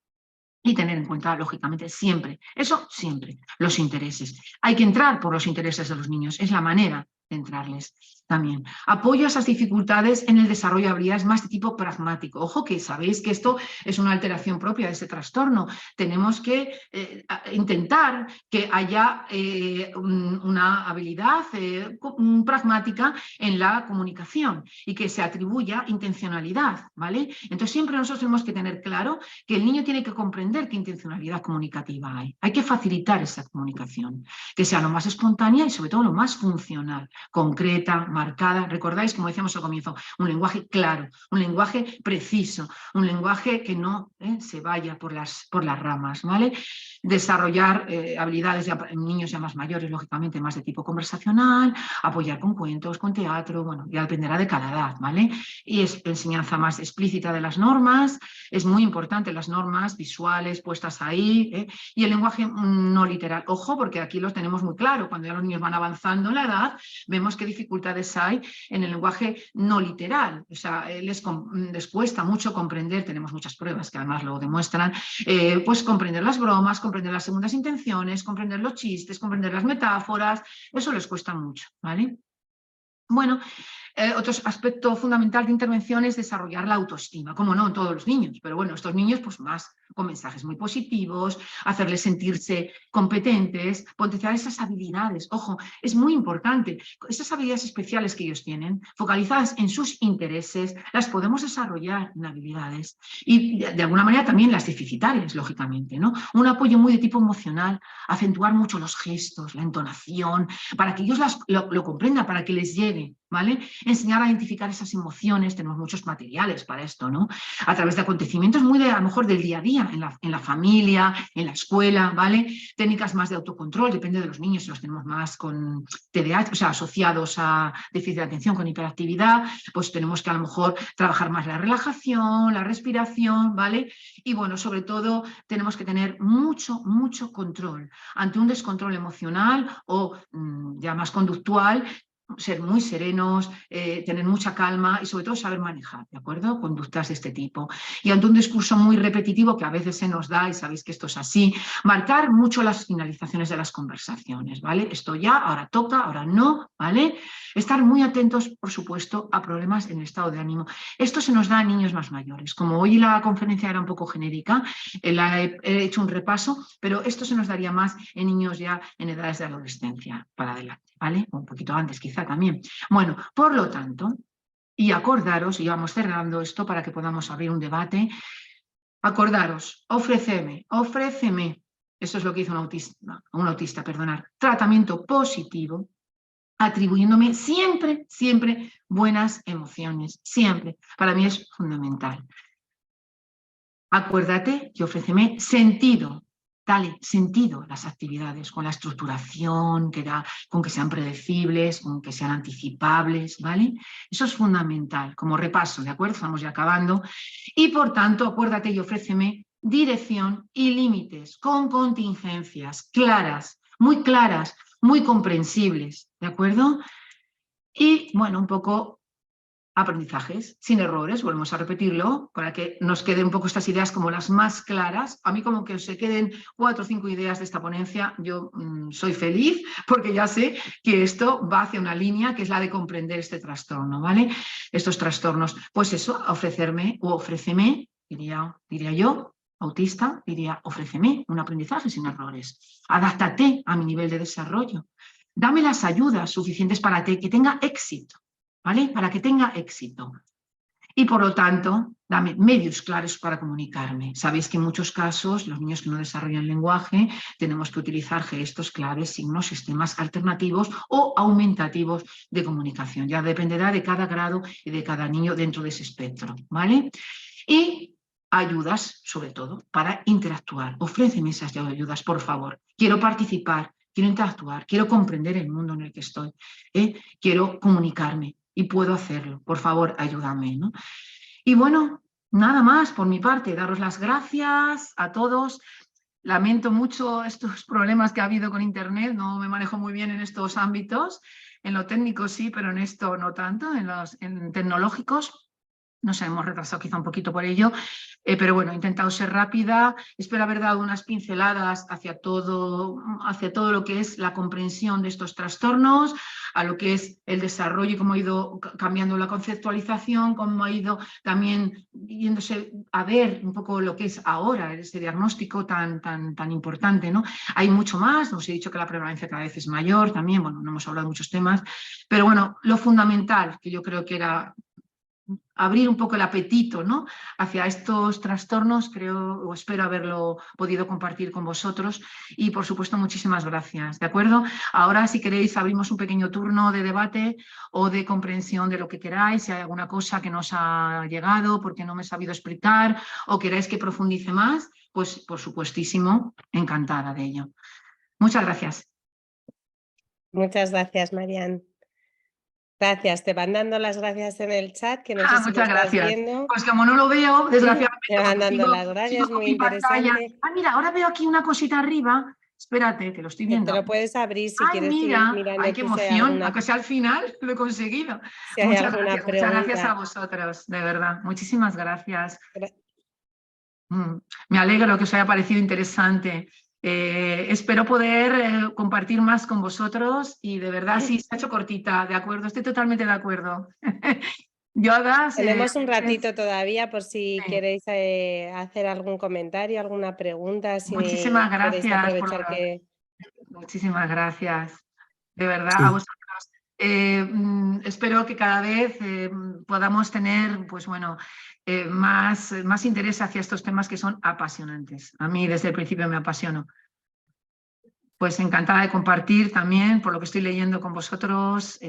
y tener en cuenta, lógicamente, siempre, eso siempre, los intereses. Hay que entrar por los intereses de los niños, es la manera de entrarles también. Apoyo a esas dificultades en el desarrollo de habilidades más de tipo pragmático. Ojo que sabéis que esto es una alteración propia de ese trastorno. Tenemos que intentar que haya una habilidad pragmática en la comunicación y que se atribuya intencionalidad, ¿vale? Entonces siempre nosotros tenemos que tener claro que el niño tiene que comprender qué intencionalidad comunicativa hay. Hay que facilitar esa comunicación, que sea lo más espontánea y sobre todo lo más funcional, concreta, marcada. Recordáis, como decíamos al comienzo, un lenguaje claro, un lenguaje preciso, un lenguaje que no se vaya por las ramas, ¿vale? Desarrollar habilidades de niños ya más mayores, lógicamente más de tipo conversacional, apoyar con cuentos, con teatro, bueno, ya dependerá de cada edad, ¿vale? Y es enseñanza más explícita de las normas, es muy importante las normas visuales puestas ahí, y el lenguaje no literal. Ojo, porque aquí los tenemos muy claro, cuando ya los niños van avanzando en la edad, vemos qué dificultades hay en el lenguaje no literal, o sea, les cuesta mucho comprender, tenemos muchas pruebas que además lo demuestran, pues comprender las bromas, comprender las segundas intenciones, comprender los chistes, comprender las metáforas, eso les cuesta mucho, ¿vale? Bueno, otro aspecto fundamental de intervención es desarrollar la autoestima, como no en todos los niños, pero bueno, estos niños pues más con mensajes muy positivos, hacerles sentirse competentes, potenciar esas habilidades. Ojo, es muy importante, esas habilidades especiales que ellos tienen, focalizadas en sus intereses, las podemos desarrollar en habilidades y de alguna manera también las deficitarias, lógicamente, ¿no? Un apoyo muy de tipo emocional, acentuar mucho los gestos, la entonación, para que ellos lo comprendan, para que les llegue, ¿vale? Enseñar a identificar esas emociones, tenemos muchos materiales para esto, ¿no? A través de acontecimientos muy a lo mejor del día a día, en la familia, en la escuela, ¿vale? Técnicas más de autocontrol, depende de los niños, si los tenemos más con TDAH, o sea, asociados a déficit de atención con hiperactividad, pues tenemos que a lo mejor trabajar más la relajación, la respiración, ¿vale? Y bueno, sobre todo tenemos que tener mucho control ante un descontrol emocional o ya más conductual, ser muy serenos, tener mucha calma y sobre todo saber manejar, ¿de acuerdo? Conductas de este tipo. Y ante un discurso muy repetitivo que a veces se nos da, y sabéis que esto es así, marcar mucho las finalizaciones de las conversaciones, ¿vale? Esto ya, ahora toca, ahora no, ¿vale? Estar muy atentos, por supuesto, a problemas en el estado de ánimo. Esto se nos da a niños más mayores. Como hoy la conferencia era un poco genérica, he hecho un repaso, pero esto se nos daría más en niños ya en edades de adolescencia para adelante, ¿vale? Un poquito antes quizá también. Bueno, por lo tanto, y acordaros, y vamos cerrando esto para que podamos abrir un debate, acordaros, ofréceme, eso es lo que hizo un autista, tratamiento positivo, atribuyéndome siempre buenas emociones, siempre. Para mí es fundamental. Acuérdate y ofréceme sentido. Dale sentido a las actividades, con la estructuración, con que sean predecibles, con que sean anticipables, ¿vale? Eso es fundamental, como repaso, ¿de acuerdo? Estamos ya acabando. Y por tanto, acuérdate y ofréceme dirección y límites, con contingencias claras, muy comprensibles, ¿de acuerdo? Y, bueno, un poco aprendizajes, sin errores, volvemos a repetirlo, para que nos queden un poco estas ideas como las más claras. A mí como que se queden 4 o 5 ideas de esta ponencia, yo soy feliz, porque ya sé que esto va hacia una línea que es la de comprender este trastorno, ¿vale? Estos trastornos, pues eso, ofréceme, diría yo, autista, diría, ofréceme un aprendizaje sin errores, adáptate a mi nivel de desarrollo, dame las ayudas suficientes para que tenga éxito, ¿vale? Para que tenga éxito. Y por lo tanto, dame medios claros para comunicarme. Sabéis que en muchos casos, los niños que no desarrollan lenguaje, tenemos que utilizar gestos, claves, signos, sistemas alternativos o aumentativos de comunicación. Ya dependerá de cada grado y de cada niño dentro de ese espectro, ¿vale? Y ayudas, sobre todo, para interactuar. Ofréceme esas ayudas, por favor. Quiero participar, quiero interactuar, quiero comprender el mundo en el que estoy, quiero comunicarme. Y puedo hacerlo, por favor, ayúdame, ¿no? Y bueno, nada más por mi parte, daros las gracias a todos. Lamento mucho estos problemas que ha habido con Internet, no me manejo muy bien en estos ámbitos, en lo técnico sí, pero en esto no tanto, en tecnológicos. Nos hemos retrasado quizá un poquito por ello, pero bueno, he intentado ser rápida. Espero haber dado unas pinceladas hacia todo lo que es la comprensión de estos trastornos, a lo que es el desarrollo y cómo ha ido cambiando la conceptualización, cómo ha ido también yéndose a ver un poco lo que es ahora ese diagnóstico tan importante, ¿no? Hay mucho más, os he dicho que la prevalencia cada vez es mayor también, bueno, no hemos hablado de muchos temas, pero bueno, lo fundamental que yo creo que era abrir un poco el apetito, ¿no?, hacia estos trastornos, creo o espero haberlo podido compartir con vosotros y por supuesto muchísimas gracias, ¿de acuerdo? Ahora si queréis abrimos un pequeño turno de debate o de comprensión de lo que queráis, si hay alguna cosa que nos ha llegado porque no me he sabido explicar o queráis que profundice más, pues por supuestísimo, encantada de ello. Muchas gracias. Muchas gracias, Marian. Gracias, te van dando las gracias en el chat, que no sé si Muchas lo estás gracias. viendo. Pues como no lo veo, desgraciadamente. Te van dando las sigo gracias, con muy mi pantalla. interesante. Ah, mira, ahora veo aquí una cosita arriba. Espérate, que lo estoy viendo. Te lo puedes abrir si Ay, quieres ir mira, mirando ay, qué tú si hay emoción, alguna, aunque sea al final, lo he conseguido. si hay Muchas alguna gracias a pregunta. vosotros, de verdad. Muchísimas gracias. Me alegro que os haya parecido interesante. Espero poder compartir más con vosotros y de verdad sí, se ha hecho cortita, de acuerdo, estoy totalmente de acuerdo. Yodas, Tenemos un ratito todavía por si sí. queréis hacer algún comentario, alguna pregunta, si Muchísimas queréis gracias. aprovechar que... Muchísimas gracias. De verdad, Sí. a vosotros. Espero que cada vez podamos tener, pues bueno, más interés hacia estos temas que son apasionantes. A mí desde el principio me apasionó. Pues encantada de compartir también por lo que estoy leyendo con vosotros.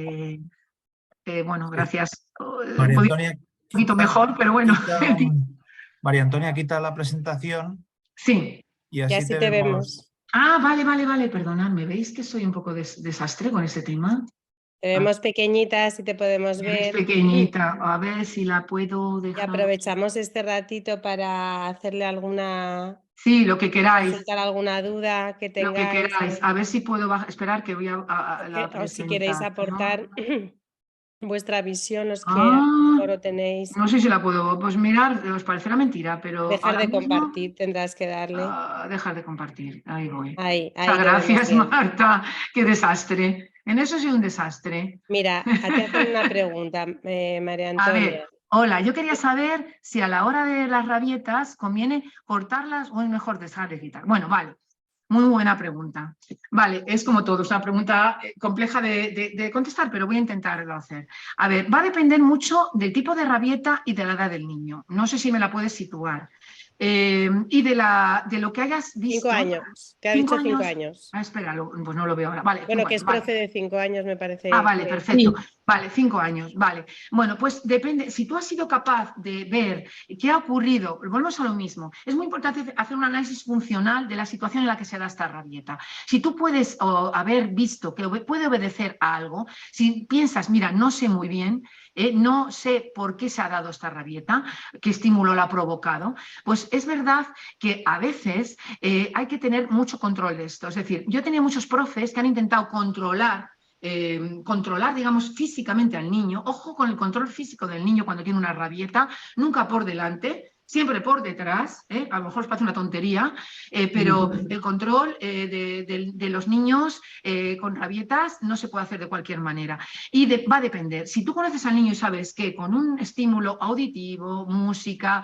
Bueno, gracias. María Antonia, Un poquito mejor, pero bueno. María Antonia, quita la presentación Sí. y así te vemos. Ah, vale, perdonadme. ¿Veis que soy un poco desastre con ese tema? Te vemos pequeñitas y te podemos ver. Pequeñita, a ver si la puedo Y dejar. aprovechamos este ratito para hacerle alguna... Sí, lo que queráis. Consultar alguna duda que tengáis. Lo que queráis. A ver si puedo esperar que voy a la o si queréis aportar vuestra visión, los que a lo mejor tenéis. No sé si la puedo, pues mirar, os parecerá mentira, pero Dejar ahora de mismo, compartir, tendrás que darle. Dejar de compartir, ahí voy. Ahí Muchas lo vemos gracias, bien. Marta, qué desastre. En eso soy un desastre. Mira, te hacen una pregunta, María Antonia. A ver, hola, yo quería saber si a la hora de las rabietas conviene cortarlas o es mejor dejar de quitar. Bueno, vale. Muy buena pregunta. Vale, es como todo, es una pregunta compleja de contestar, pero voy a intentarlo hacer. A ver, va a depender mucho del tipo de rabieta y de la edad del niño. No sé si me la puedes situar. Y de lo que hayas visto. 5 años. Te ha dicho 5 años. Ah, espéralo, pues no lo veo ahora. Vale, bueno, que es profe vale. de 5 años, me parece. Ah, vale, perfecto. Sí. Vale, 5 años, vale. Bueno, pues depende, si tú has sido capaz de ver qué ha ocurrido, volvemos a lo mismo, es muy importante hacer un análisis funcional de la situación en la que se da esta rabieta. Si tú puedes haber visto que puede obedecer a algo, si piensas, mira, no sé muy bien, no sé por qué se ha dado esta rabieta, qué estímulo la ha provocado, pues es verdad que a veces hay que tener mucho control de esto. Es decir, yo he tenido muchos profes que han intentado controlar, digamos, físicamente al niño. Ojo con el control físico del niño cuando tiene una rabieta, nunca por delante, siempre por detrás, a lo mejor os parece una tontería, pero el control de los niños con rabietas no se puede hacer de cualquier manera. Y va a depender. Si tú conoces al niño y sabes que con un estímulo auditivo, música,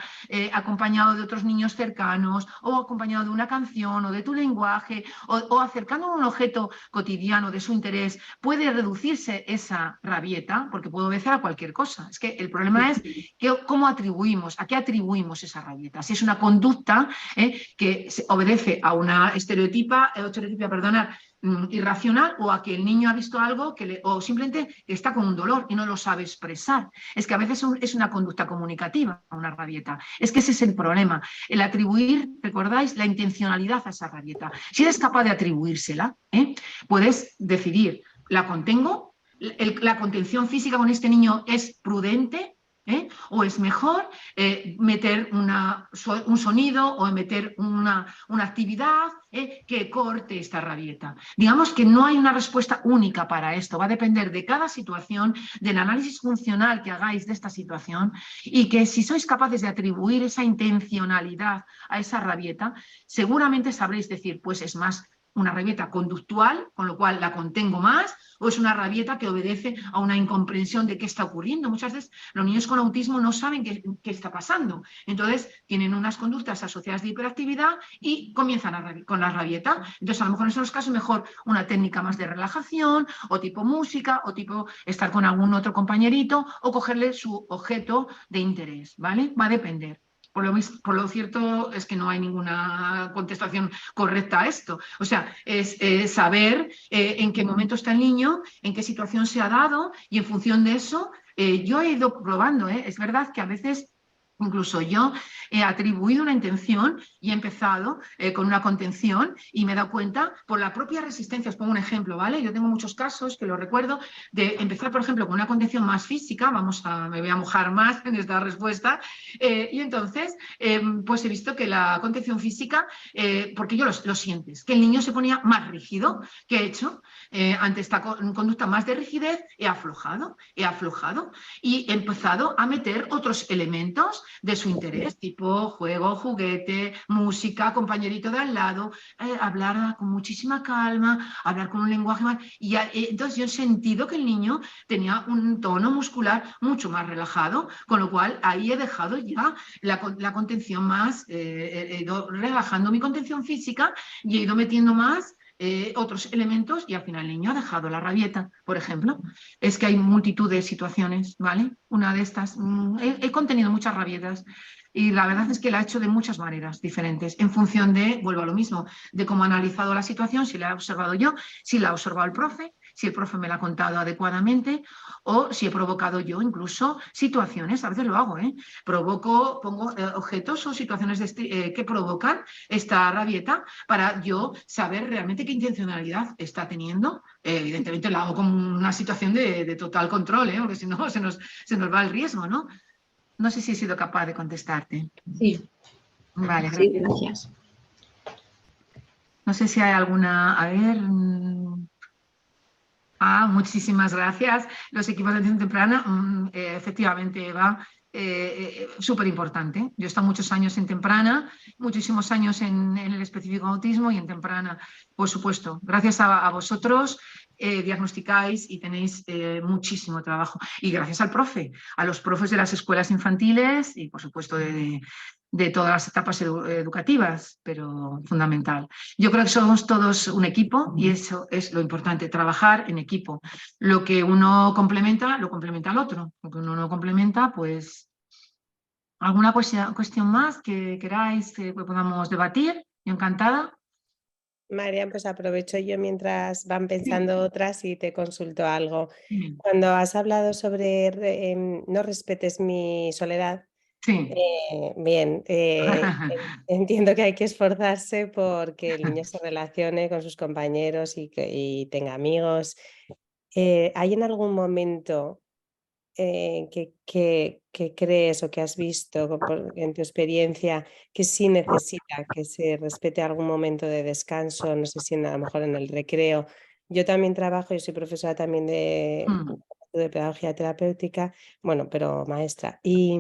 acompañado de otros niños cercanos, o acompañado de una canción, o de tu lenguaje, o acercando a un objeto cotidiano de su interés, puede reducirse esa rabieta, porque puede obedecer a cualquier cosa. Es que el problema es cómo atribuimos, a qué atribuimos esa rabieta. Si es una conducta que obedece a una estereotipa, irracional, o a que el niño ha visto algo o simplemente está con un dolor y no lo sabe expresar. Es que a veces es una conducta comunicativa, una rabieta. Es que ese es el problema, el atribuir, ¿recordáis? La intencionalidad a esa rabieta. Si eres capaz de atribuírsela, puedes decidir, ¿la contengo? ¿La contención física con este niño es prudente? ¿O es mejor meter un sonido o meter una actividad que corte esta rabieta? Digamos que no hay una respuesta única para esto, va a depender de cada situación, del análisis funcional que hagáis de esta situación, y que si sois capaces de atribuir esa intencionalidad a esa rabieta, seguramente sabréis decir, pues es más una rabieta conductual, con lo cual la contengo más, o es una rabieta que obedece a una incomprensión de qué está ocurriendo. Muchas veces los niños con autismo no saben qué está pasando, entonces tienen unas conductas asociadas de hiperactividad y comienzan con la rabieta. Entonces a lo mejor en esos casos mejor una técnica más de relajación, o tipo música, o tipo estar con algún otro compañerito, o cogerle su objeto de interés, ¿vale? Va a depender. Por lo cierto es que no hay ninguna contestación correcta a esto. O sea, es saber en qué momento está el niño, en qué situación se ha dado, y en función de eso yo he ido probando. Es verdad que a veces incluso yo he atribuido una intención y he empezado con una contención, y me he dado cuenta por la propia resistencia. Os pongo un ejemplo, ¿vale? Yo tengo muchos casos que lo recuerdo de empezar, por ejemplo, con una contención más física. Me voy a mojar más en esta respuesta. Y entonces, pues he visto que la contención física, porque yo lo sientes, que el niño se ponía más rígido. ¿Qué he hecho? Ante esta conducta más de rigidez, he aflojado y he empezado a meter otros elementos de su interés, tipo juego, juguete, música, compañerito de al lado, hablar con muchísima calma, hablar con un lenguaje más. Y entonces yo he sentido que el niño tenía un tono muscular mucho más relajado, con lo cual ahí he dejado ya la contención más, he ido relajando mi contención física y he ido metiendo más otros elementos, y al final el niño ha dejado la rabieta, por ejemplo. Es que hay multitud de situaciones, ¿vale? Una de estas, he contenido muchas rabietas, y la verdad es que la he hecho de muchas maneras diferentes, en función de, vuelvo a lo mismo, de cómo he analizado la situación, si la he observado yo, si la ha observado el profe, si el profe me la ha contado adecuadamente, o si he provocado yo incluso situaciones. A veces lo hago, pongo objetos o situaciones que provocan esta rabieta, para yo saber realmente qué intencionalidad está teniendo. Evidentemente lo hago con una situación de total control, porque si no se nos va el riesgo, ¿no? No sé si he sido capaz de contestarte. Sí. Vale, gracias. Sí, gracias. No sé si hay alguna... A ver... muchísimas gracias. Los equipos de atención temprana, efectivamente, Eva, súper importante. Yo he estado muchos años en temprana, muchísimos años en el específico autismo, y en temprana, por supuesto. Gracias a vosotros diagnosticáis y tenéis muchísimo trabajo. Y gracias al profe, a los profes de las escuelas infantiles y, por supuesto, de todas las etapas educativas, pero fundamental. Yo creo que somos todos un equipo, y eso es lo importante, trabajar en equipo. Lo que uno complementa, lo complementa al otro. Lo que uno no complementa, pues... ¿Alguna cuestión más que queráis que podamos debatir? Yo encantada. Marian, pues aprovecho yo mientras van pensando otras y te consulto algo. Sí. Cuando has hablado sobre no respetes mi soledad, Sí. bien, entiendo que hay que esforzarse porque el niño se relacione con sus compañeros y tenga amigos. ¿Hay en algún momento que crees o que has visto en tu experiencia que sí necesita que se respete algún momento de descanso? No sé si a lo mejor en el recreo. Yo también trabajo, yo soy profesora también de pedagogía terapéutica, bueno, pero maestra. Y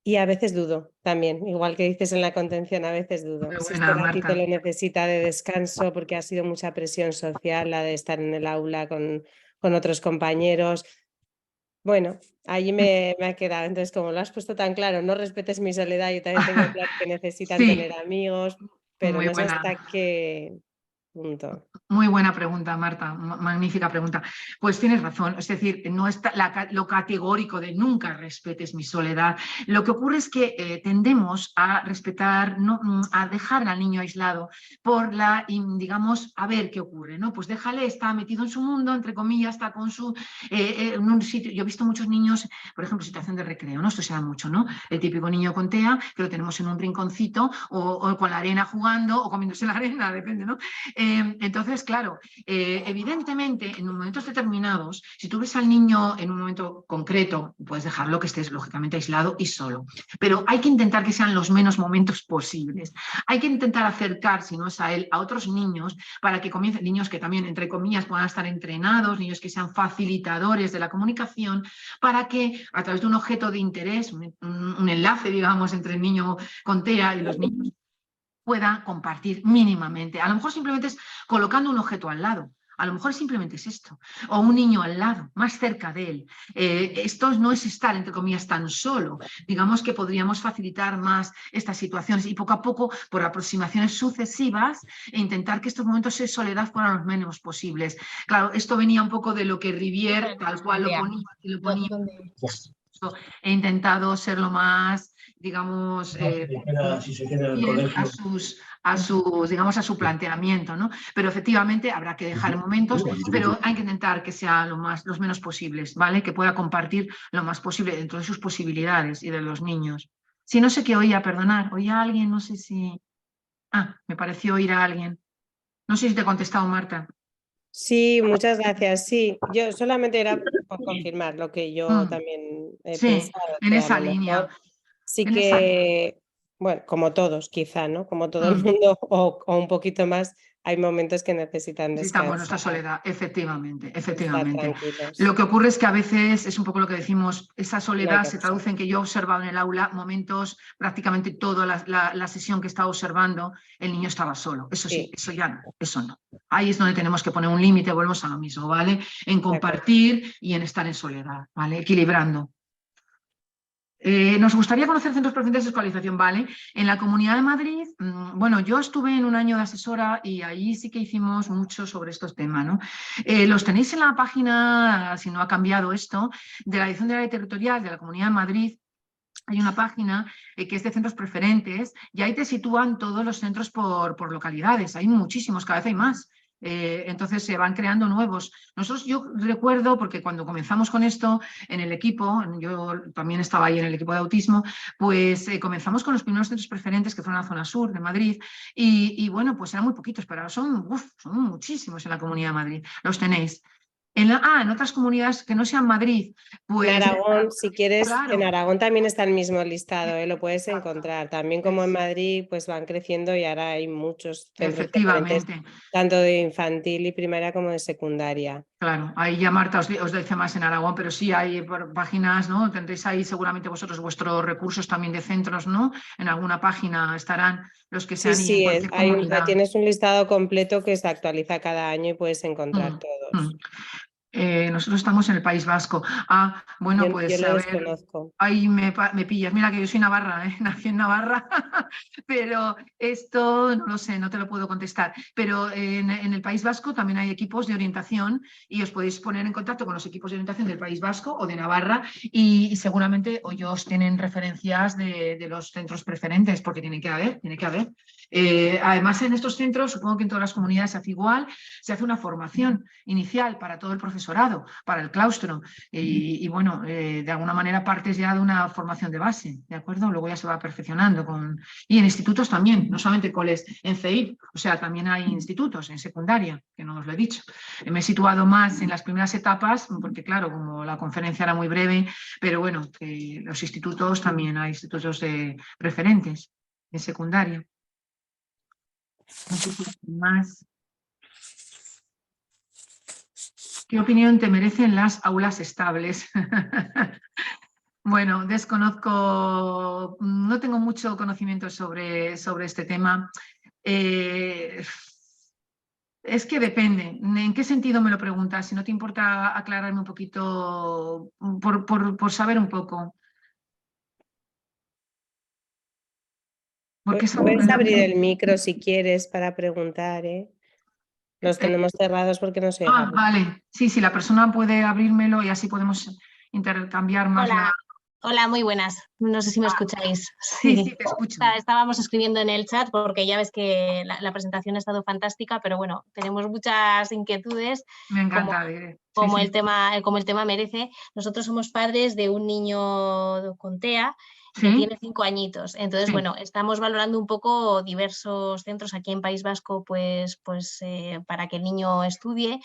Y a veces dudo también, igual que dices en la contención, a veces dudo. Muy Si buena, este ratito Marta. lo necesita de descanso porque ha sido mucha presión social, la de estar en el aula con otros compañeros. Bueno, allí me ha quedado. Entonces, como lo has puesto tan claro, no respetes mi soledad, yo también tengo claro que necesitan tener Sí, amigos, pero muy no sé buena. hasta qué punto. Muy buena pregunta, Marta, magnífica pregunta. Pues tienes razón, es decir, no está lo categórico de nunca respetes mi soledad. Lo que ocurre es que tendemos a respetar, no, a dejar al niño aislado por digamos, a ver qué ocurre, ¿no? Pues déjale, está metido en su mundo, entre comillas, está con su, en un sitio. Yo he visto muchos niños, por ejemplo, situación de recreo, ¿no? Esto se da mucho, ¿no? El típico niño con TEA, que lo tenemos en un rinconcito o con la arena jugando o comiéndose la arena, depende, ¿no? Entonces, claro, evidentemente, en momentos determinados, si tú ves al niño en un momento concreto, puedes dejarlo que estés lógicamente aislado y solo. Pero hay que intentar que sean los menos momentos posibles. Hay que intentar acercar, si no es a él, a otros niños para que comiencen, niños que también, entre comillas, puedan estar entrenados, niños que sean facilitadores de la comunicación, para que a través de un objeto de interés, un enlace, digamos, entre el niño con TEA y los niños, pueda compartir mínimamente. A lo mejor simplemente es colocando un objeto al lado. A lo mejor simplemente es esto. O un niño al lado, más cerca de él. Esto no es estar, entre comillas, tan solo. Digamos que podríamos facilitar más estas situaciones y poco a poco, por aproximaciones sucesivas, e intentar que estos momentos de soledad fueran los menos posibles. Claro, esto venía un poco de lo que Rivière, tal cual lo ponía. He intentado ser lo más, digamos, digamos, a su planteamiento, ¿no? Pero efectivamente habrá que dejar momentos, pero hay que intentar que sea los menos posibles, ¿vale? Que pueda compartir lo más posible dentro de sus posibilidades y de los niños. Si no sé qué oía, perdonar, oía a alguien, no sé si... Ah, me pareció oír a alguien. No sé si te he contestado, Marta. Sí, muchas gracias. Sí, yo solamente era por confirmar lo que yo también he Sí, pensado, en que a esa lo línea. mejor sí En esa línea. que, bueno, como todos quizá, ¿no? Como todo el mundo o un poquito más, hay momentos que necesitan Necesitamos nuestra descansar, soledad, efectivamente, estar efectivamente. Lo tranquilos. que ocurre es que a veces es un poco lo que decimos, esa No hay soledad que se traduce en que yo he observado en el aula momentos, prácticamente toda la sesión que estaba observando, el niño estaba solo. Eso sí, Sí, eso ya no, eso no. Ahí es donde tenemos que poner un límite, volvemos a lo mismo, ¿vale? En de acuerdo. compartir y en estar en soledad, ¿vale? Equilibrando. Nos gustaría conocer centros preferentes de escolarización, ¿vale? En la Comunidad de Madrid, bueno, yo estuve en un año de asesora y ahí sí que hicimos mucho sobre estos temas, ¿no? Los tenéis en la página, si no ha cambiado esto, de la Dirección de Área Territorial de la Comunidad de Madrid. Hay una página que es de centros preferentes y ahí te sitúan todos los centros por localidades. Hay muchísimos, cada vez hay más. Entonces se van creando nuevos. Yo recuerdo, porque cuando comenzamos con esto en el equipo, yo también estaba ahí en el equipo de autismo, pues comenzamos con los primeros centros preferentes que fueron en la zona sur de Madrid y bueno, pues eran muy poquitos, pero ahora son muchísimos en la Comunidad de Madrid. Los tenéis. En otras comunidades que no sean Madrid, En pues Aragón, si quieres, en claro. Aragón también está el mismo listado, lo puedes encontrar. También como en Madrid, pues van creciendo y ahora hay muchos centros preferentes, Efectivamente, tanto de infantil y primaria como de secundaria. claro. Ahí ya Marta os dice más en Aragón, pero sí hay por páginas, ¿no? Tendréis ahí seguramente vosotros vuestros recursos también de centros, ¿no? En alguna página estarán los que Sí, sean y en sí, cualquier comunidad. tienes un listado completo que se actualiza cada año y puedes encontrar Mm, mm. todos. Nosotros estamos en el País Vasco. Bueno, Yo pues lo a ver, desconozco. ahí me pillas. Mira que yo soy navarra, nací en Navarra, pero esto no lo sé, no te lo puedo contestar. Pero en el País Vasco también hay equipos de orientación y os podéis poner en contacto con los equipos de orientación del País Vasco o de Navarra y seguramente ellos tienen referencias de los centros preferentes, porque tiene que haber, tiene que haber. Además, en estos centros, supongo que en todas las comunidades se hace igual, se hace una formación inicial para todo el profesorado, para el claustro, y bueno, de alguna manera partes ya de una formación de base, ¿de acuerdo? Luego ya se va perfeccionando. Y en institutos también, no solamente coles en CEIP, o sea, también hay institutos en secundaria, que no os lo he dicho. Me he situado más en las primeras etapas, porque claro, como la conferencia era muy breve, pero bueno, los institutos también hay institutos de preferentes en secundaria. No sé si más. ¿Qué opinión te merecen las aulas estables? Bueno, desconozco, no tengo mucho conocimiento sobre este tema. Es que depende. ¿En qué sentido me lo preguntas? Si no te importa aclararme un poquito, por saber un poco. Porque Puedes abrir el micro si quieres para preguntar, ¿eh? Los tenemos cerrados porque no se oiga bien. Vale. Sí, la persona puede abrírmelo y así podemos intercambiar más Hola, hola, muy buenas. No sé si me escucháis. Sí, te escucho. Estábamos escribiendo en el chat porque ya ves que la presentación ha estado fantástica, pero bueno, tenemos muchas inquietudes. Me encanta. Como el tema merece. Nosotros somos padres de un niño con TEA que tiene 5 añitos. Entonces, bueno, estamos valorando un poco diversos centros aquí en País Vasco, pues para que el niño estudie.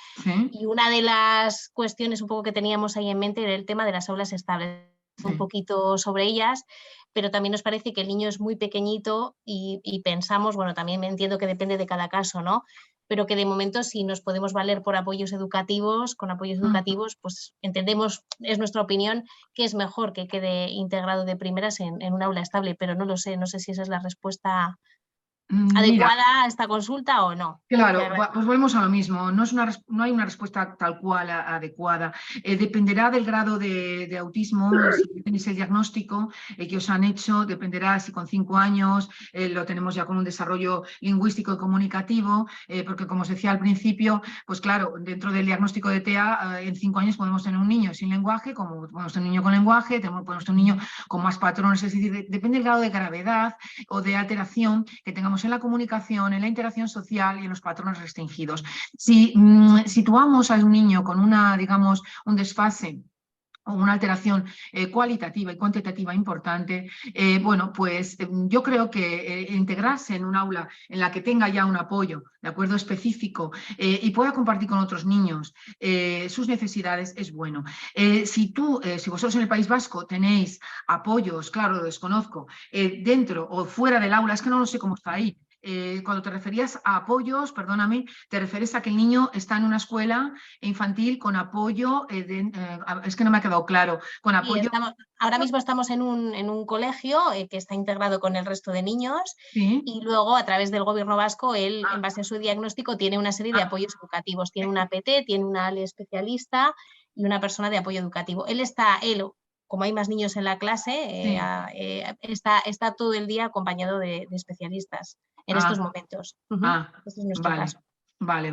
Y una de las cuestiones un poco que teníamos ahí en mente era el tema de las aulas estables. Un poquito sobre ellas, pero también nos parece que el niño es muy pequeñito y pensamos, bueno, también me entiendo que depende de cada caso, ¿no? Pero que de momento si nos podemos valer por apoyos educativos, con apoyos educativos, pues entendemos, es nuestra opinión, que es mejor que quede integrado de primeras en un aula estable, pero no lo sé, no sé si esa es la respuesta adecuada a esta consulta o no. Claro, pues volvemos a lo mismo, no hay una respuesta tal cual adecuada. Dependerá del grado de autismo, si tenéis el diagnóstico que os han hecho, dependerá si con 5 años lo tenemos ya con un desarrollo lingüístico y comunicativo, porque como os decía al principio, pues claro, dentro del diagnóstico de TEA, en 5 años podemos tener un niño sin lenguaje, como podemos tener un niño con lenguaje, podemos tener un niño con más patrones, es decir, depende del grado de gravedad o de alteración que tengamos en la comunicación, en la interacción social y en los patrones restringidos. Si situamos a un niño con digamos, un desfase o una alteración cualitativa y cuantitativa importante, bueno, pues yo creo que integrarse en un aula en la que tenga ya un apoyo, de acuerdo, específico y pueda compartir con otros niños sus necesidades es bueno. Si vosotros en el País Vasco tenéis apoyos, claro, lo desconozco, dentro o fuera del aula, es que no lo sé cómo está ahí. Cuando te referías a apoyos, perdóname, te refieres a que el niño está en una escuela infantil con apoyo, es que no me ha quedado claro, con apoyo. Ahora mismo estamos en un colegio que está integrado con el resto de niños y luego a través del gobierno vasco, él en base a su diagnóstico tiene una serie de apoyos educativos, tiene una PT, tiene una ALE especialista y una persona de apoyo educativo. Él, como hay más niños en la clase, está todo el día acompañado de especialistas en estos momentos. Este es nuestro caso. Vale.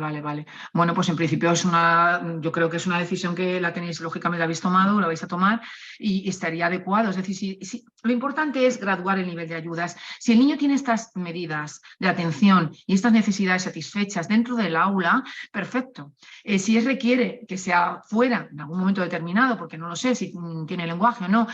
Bueno, pues en principio yo creo que es una decisión que la tenéis, lógicamente la habéis tomado, la vais a tomar y estaría adecuado. Es decir, lo importante es graduar el nivel de ayudas. Si el niño tiene estas medidas de atención y estas necesidades satisfechas dentro del aula, perfecto. Si requiere que sea fuera en algún momento determinado, porque no lo sé si tiene lenguaje o no,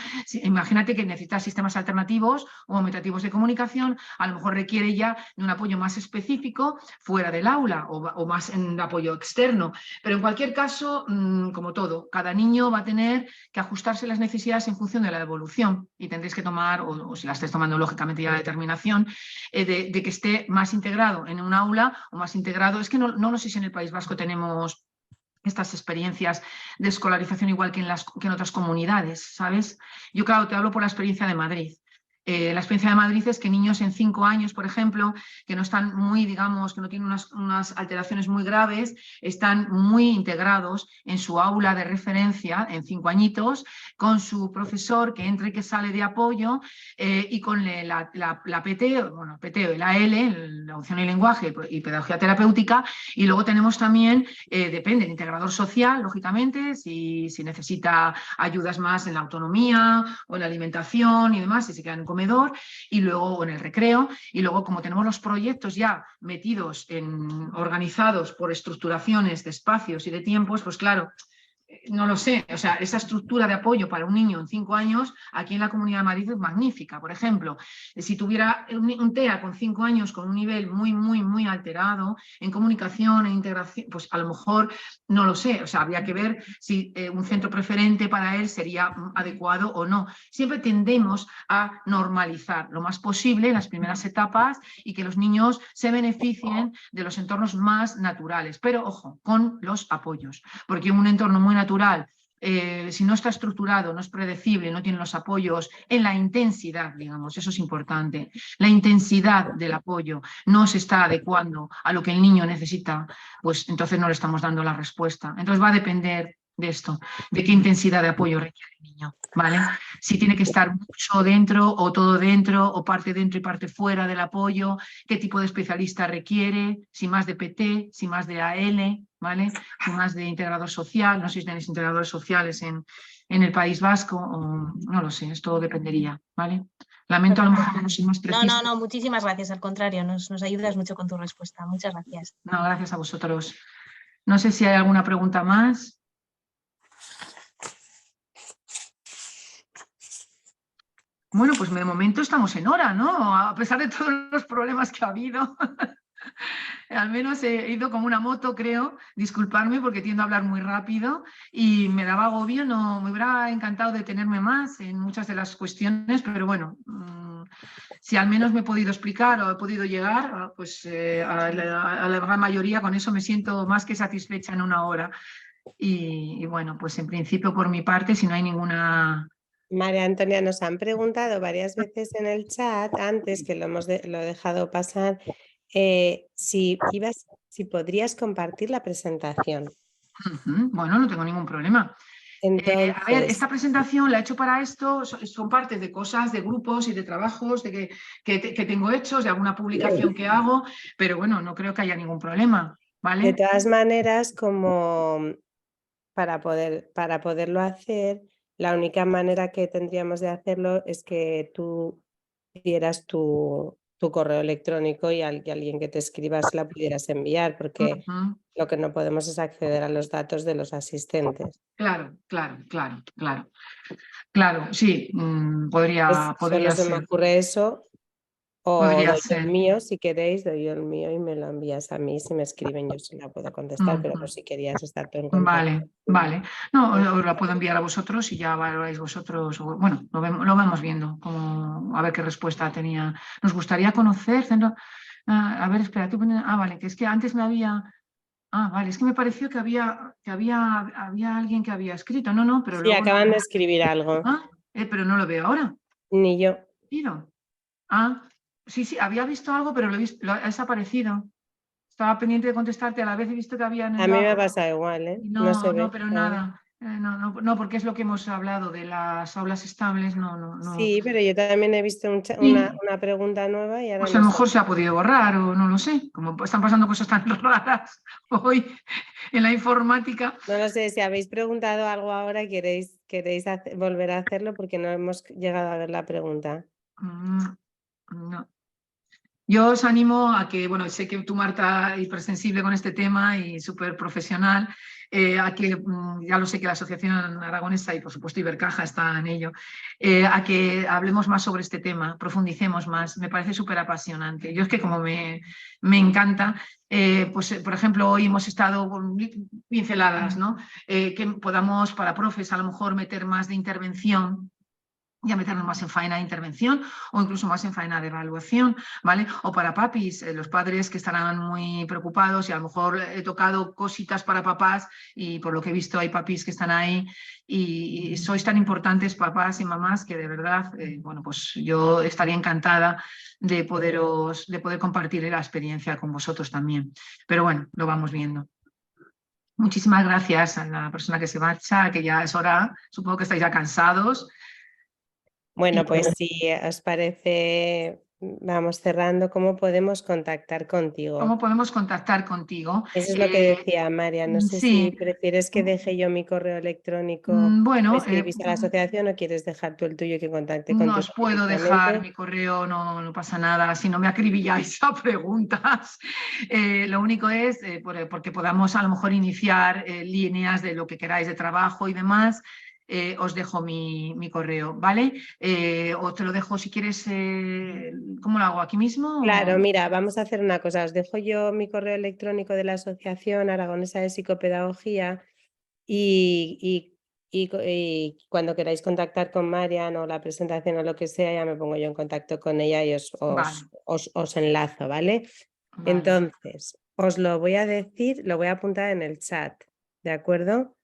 imagínate que necesita sistemas alternativos o aumentativos de comunicación, a lo mejor requiere ya de un apoyo más específico fuera del aula o más en apoyo externo. Pero en cualquier caso, como todo, cada niño va a tener que ajustarse las necesidades en función de la evolución y tendréis que tomar, o si la estáis tomando lógicamente ya la determinación, de que esté más integrado en un aula o más integrado. Es que no sé si en el País Vasco tenemos estas experiencias de escolarización igual que en otras comunidades, ¿sabes? Yo, claro, te hablo por la experiencia de Madrid. La experiencia de Madrid es que niños en 5 años, por ejemplo, que no están muy, digamos, que no tienen unas alteraciones muy graves, están muy integrados en su aula de referencia en 5 añitos, con su profesor que entra y que sale de apoyo y con la PT, bueno, PT o la AL, la opción y lenguaje y pedagogía terapéutica, y luego tenemos también, depende del integrador social, lógicamente, si necesita ayudas más en la autonomía o en la alimentación y demás, si se quedan en comedor y luego en el recreo, y luego como tenemos los proyectos ya metidos organizados por estructuraciones de espacios y de tiempos, pues claro, no lo sé, o sea, esa estructura de apoyo para un niño en 5 años aquí en la Comunidad de Madrid es magnífica. Por ejemplo, si tuviera un TEA con 5 años con un nivel muy alterado en comunicación, en integración, pues a lo mejor no lo sé, o sea, habría que ver si un centro preferente para él sería adecuado o no. Siempre tendemos a normalizar lo más posible en las primeras etapas y que los niños se beneficien de los entornos más naturales, pero ojo, con los apoyos, porque un entorno muy natural si no está estructurado, no es predecible, no tiene los apoyos en la intensidad, digamos, eso es importante. La intensidad del apoyo no se está adecuando a lo que el niño necesita, pues entonces no le estamos dando la respuesta. Entonces va a depender de esto, de qué intensidad de apoyo requiere el niño, ¿vale? Si tiene que estar mucho dentro o todo dentro o parte dentro y parte fuera del apoyo, qué tipo de especialista requiere, si más de PT, si más de AL, ¿vale? Si más de integrador social, no sé si tenéis integradores sociales en el País Vasco, o, no lo sé, esto dependería, ¿vale? Lamento a lo mejor no ser más preciso. No, muchísimas gracias, al contrario, nos ayudas mucho con tu respuesta, muchas gracias. No, gracias a vosotros. No sé si hay alguna pregunta más. Bueno, pues de momento estamos en hora, ¿no? A pesar de todos los problemas que ha habido. Al menos he ido como una moto, creo. Disculparme porque tiendo a hablar muy rápido y me daba agobio. No, me hubiera encantado detenerme más en muchas de las cuestiones, pero bueno, si al menos me he podido explicar o he podido llegar, pues a la gran mayoría, con eso me siento más que satisfecha en una hora. Y bueno, pues en principio por mi parte, si no hay ninguna... María Antonia, nos han preguntado varias veces en el chat, antes que lo he dejado pasar, si podrías compartir la presentación. Bueno, no tengo ningún problema. Entonces, a ver, esta presentación la he hecho para esto, son partes de cosas, de grupos y de trabajos que tengo hechos, de alguna publicación que hago, pero bueno, no creo que haya ningún problema, ¿vale? De todas maneras, como para poderlo hacer, la única manera que tendríamos de hacerlo es que tú dieras tu correo electrónico y alguien que te escriba se la pudieras enviar, porque lo que no podemos es acceder a los datos de los asistentes. Claro, sí, podría Solo se ser. me ocurre eso, o Podría doy ser. el mío, si queréis, doy yo el mío y me lo envías a mí. Si me escriben yo se la puedo contestar, pero por si querías estar tú en contacto. Vale. No, os la puedo enviar a vosotros y ya valoráis vosotros. Bueno, lo vamos viendo, como, a ver qué respuesta tenía. Nos gustaría conocer. A ver, espera, tú pones. Vale, que es que antes me había. Vale, es que me pareció que había alguien que había escrito. No, pero Sí, luego. acaban de escribir algo. Pero no lo veo ahora. Ni yo. Sí, había visto algo, pero ha desaparecido. Estaba pendiente de contestarte, a la vez he visto que había... A mí me pasa igual, ¿eh? No se ve. pero nada. No, porque es lo que hemos hablado de las aulas estables, no. Sí, pero yo también he visto una pregunta nueva y ahora pues a lo mejor se ha podido borrar o no lo sé, como están pasando cosas tan raras hoy en la informática. No lo sé, si habéis preguntado algo ahora, queréis volver a hacerlo porque no hemos llegado a ver la pregunta. No. Yo os animo a que, bueno, sé que tú, Marta, hipersensible con este tema y súper profesional, a que, ya lo sé que la Asociación Aragonesa y por supuesto Ibercaja está en ello, a que hablemos más sobre este tema, profundicemos más, me parece súper apasionante. Yo es que como me encanta, pues por ejemplo hoy hemos estado con pinceladas, ¿no? Que podamos para profes a lo mejor meter más de intervención, ya meternos más en faena de intervención o incluso más en faena de evaluación, ¿vale? O para papis, los padres que estarán muy preocupados y a lo mejor he tocado cositas para papás y por lo que he visto hay papis que están ahí y sois tan importantes papás y mamás que de verdad, bueno, pues yo estaría encantada de poder compartir la experiencia con vosotros también. Pero bueno, lo vamos viendo. Muchísimas gracias a la persona que se marcha, que ya es hora, supongo que estáis ya cansados. Bueno, pues si os parece, vamos cerrando. ¿Cómo podemos contactar contigo? ¿Cómo podemos contactar contigo? Eso es lo que decía María. No sé si prefieres que deje yo mi correo electrónico. Bueno, ¿escribís a la asociación o quieres dejar tú el tuyo y que contacte contigo? No os puedo dejar mi correo, no pasa nada, si no me acribilláis a preguntas. Lo único es porque podamos a lo mejor iniciar líneas de lo que queráis de trabajo y demás. Os dejo mi correo, ¿vale? O te lo dejo si quieres, ¿cómo lo hago? ¿Aquí mismo? Claro, mira, vamos a hacer una cosa. Os dejo yo mi correo electrónico de la Asociación Aragonesa de Psicopedagogía y cuando queráis contactar con Marian o la presentación o lo que sea, ya me pongo yo en contacto con ella y os enlazo, ¿vale? Entonces, os lo voy a decir, lo voy a apuntar en el chat, ¿de acuerdo?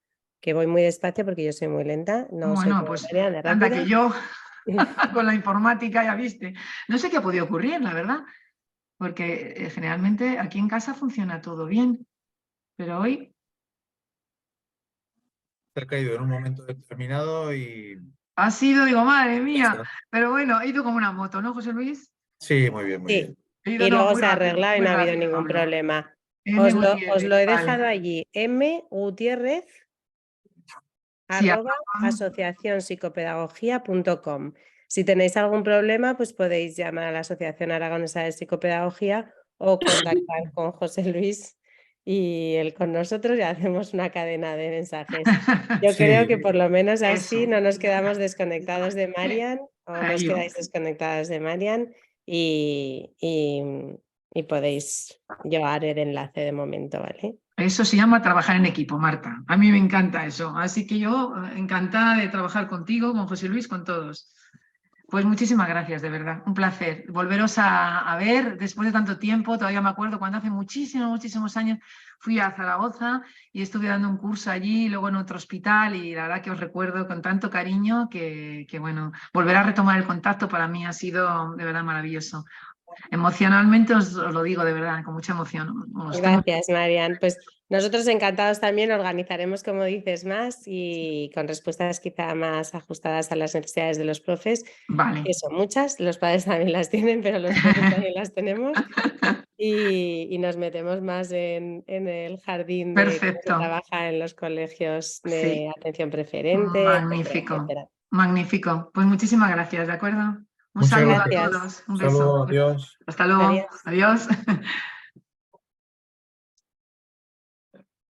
que voy muy despacio porque yo soy muy lenta, no soy Bueno, como pues Marian, de anda rápida. que yo con la informática, ya viste. No sé qué ha podido ocurrir, la verdad, porque generalmente aquí en casa funciona todo bien, pero hoy... Se ha caído en un momento determinado y... Ha sido, digo, madre ya mía, está. pero bueno, ha ido como una moto, ¿no, José Luis? Sí, muy bien, muy Sí, bien. Ha ido y no, luego se ha arreglado y muy no ha habido rápido. ningún problema. M. Os Gutiérrez, lo he vale. dejado allí, mgutierrez Sí, @asociacionpsicopedagogía.com. Si tenéis algún problema, pues podéis llamar a la Asociación Aragonesa de Psicopedagogía o contactar con José Luis y él con nosotros y hacemos una cadena de mensajes. Yo Sí, creo que por lo menos así Eso. no nos quedamos desconectados de Marian o no os Ahí. quedáis desconectados de Marian y podéis, yo haré el enlace de momento, ¿vale? Eso se llama trabajar en equipo, Marta. A mí me encanta eso. Así que yo encantada de trabajar contigo, con José Luis, con todos. Pues muchísimas gracias, de verdad. Un placer volveros a ver después de tanto tiempo. Todavía me acuerdo cuando hace muchísimos años fui a Zaragoza y estuve dando un curso allí, luego en otro hospital, y la verdad que os recuerdo con tanto cariño que bueno, volver a retomar el contacto para mí ha sido de verdad maravilloso. Emocionalmente os lo digo de verdad, con mucha emoción. Gracias, Marian. Pues nosotros encantados también organizaremos, como dices, más y con respuestas quizá más ajustadas a las necesidades de los profes, Vale. que son muchas, los padres también las tienen, pero los profes también las tenemos. Y nos metemos más en el jardín de cómo se Perfecto. trabaja en los colegios de Sí. atención preferente, Magnífico, etcétera. magnífico. Pues muchísimas gracias, ¿de acuerdo? Un muchas saludo a gracias. todos, un Saludo, beso. adiós. Hasta luego. Adiós. Adiós.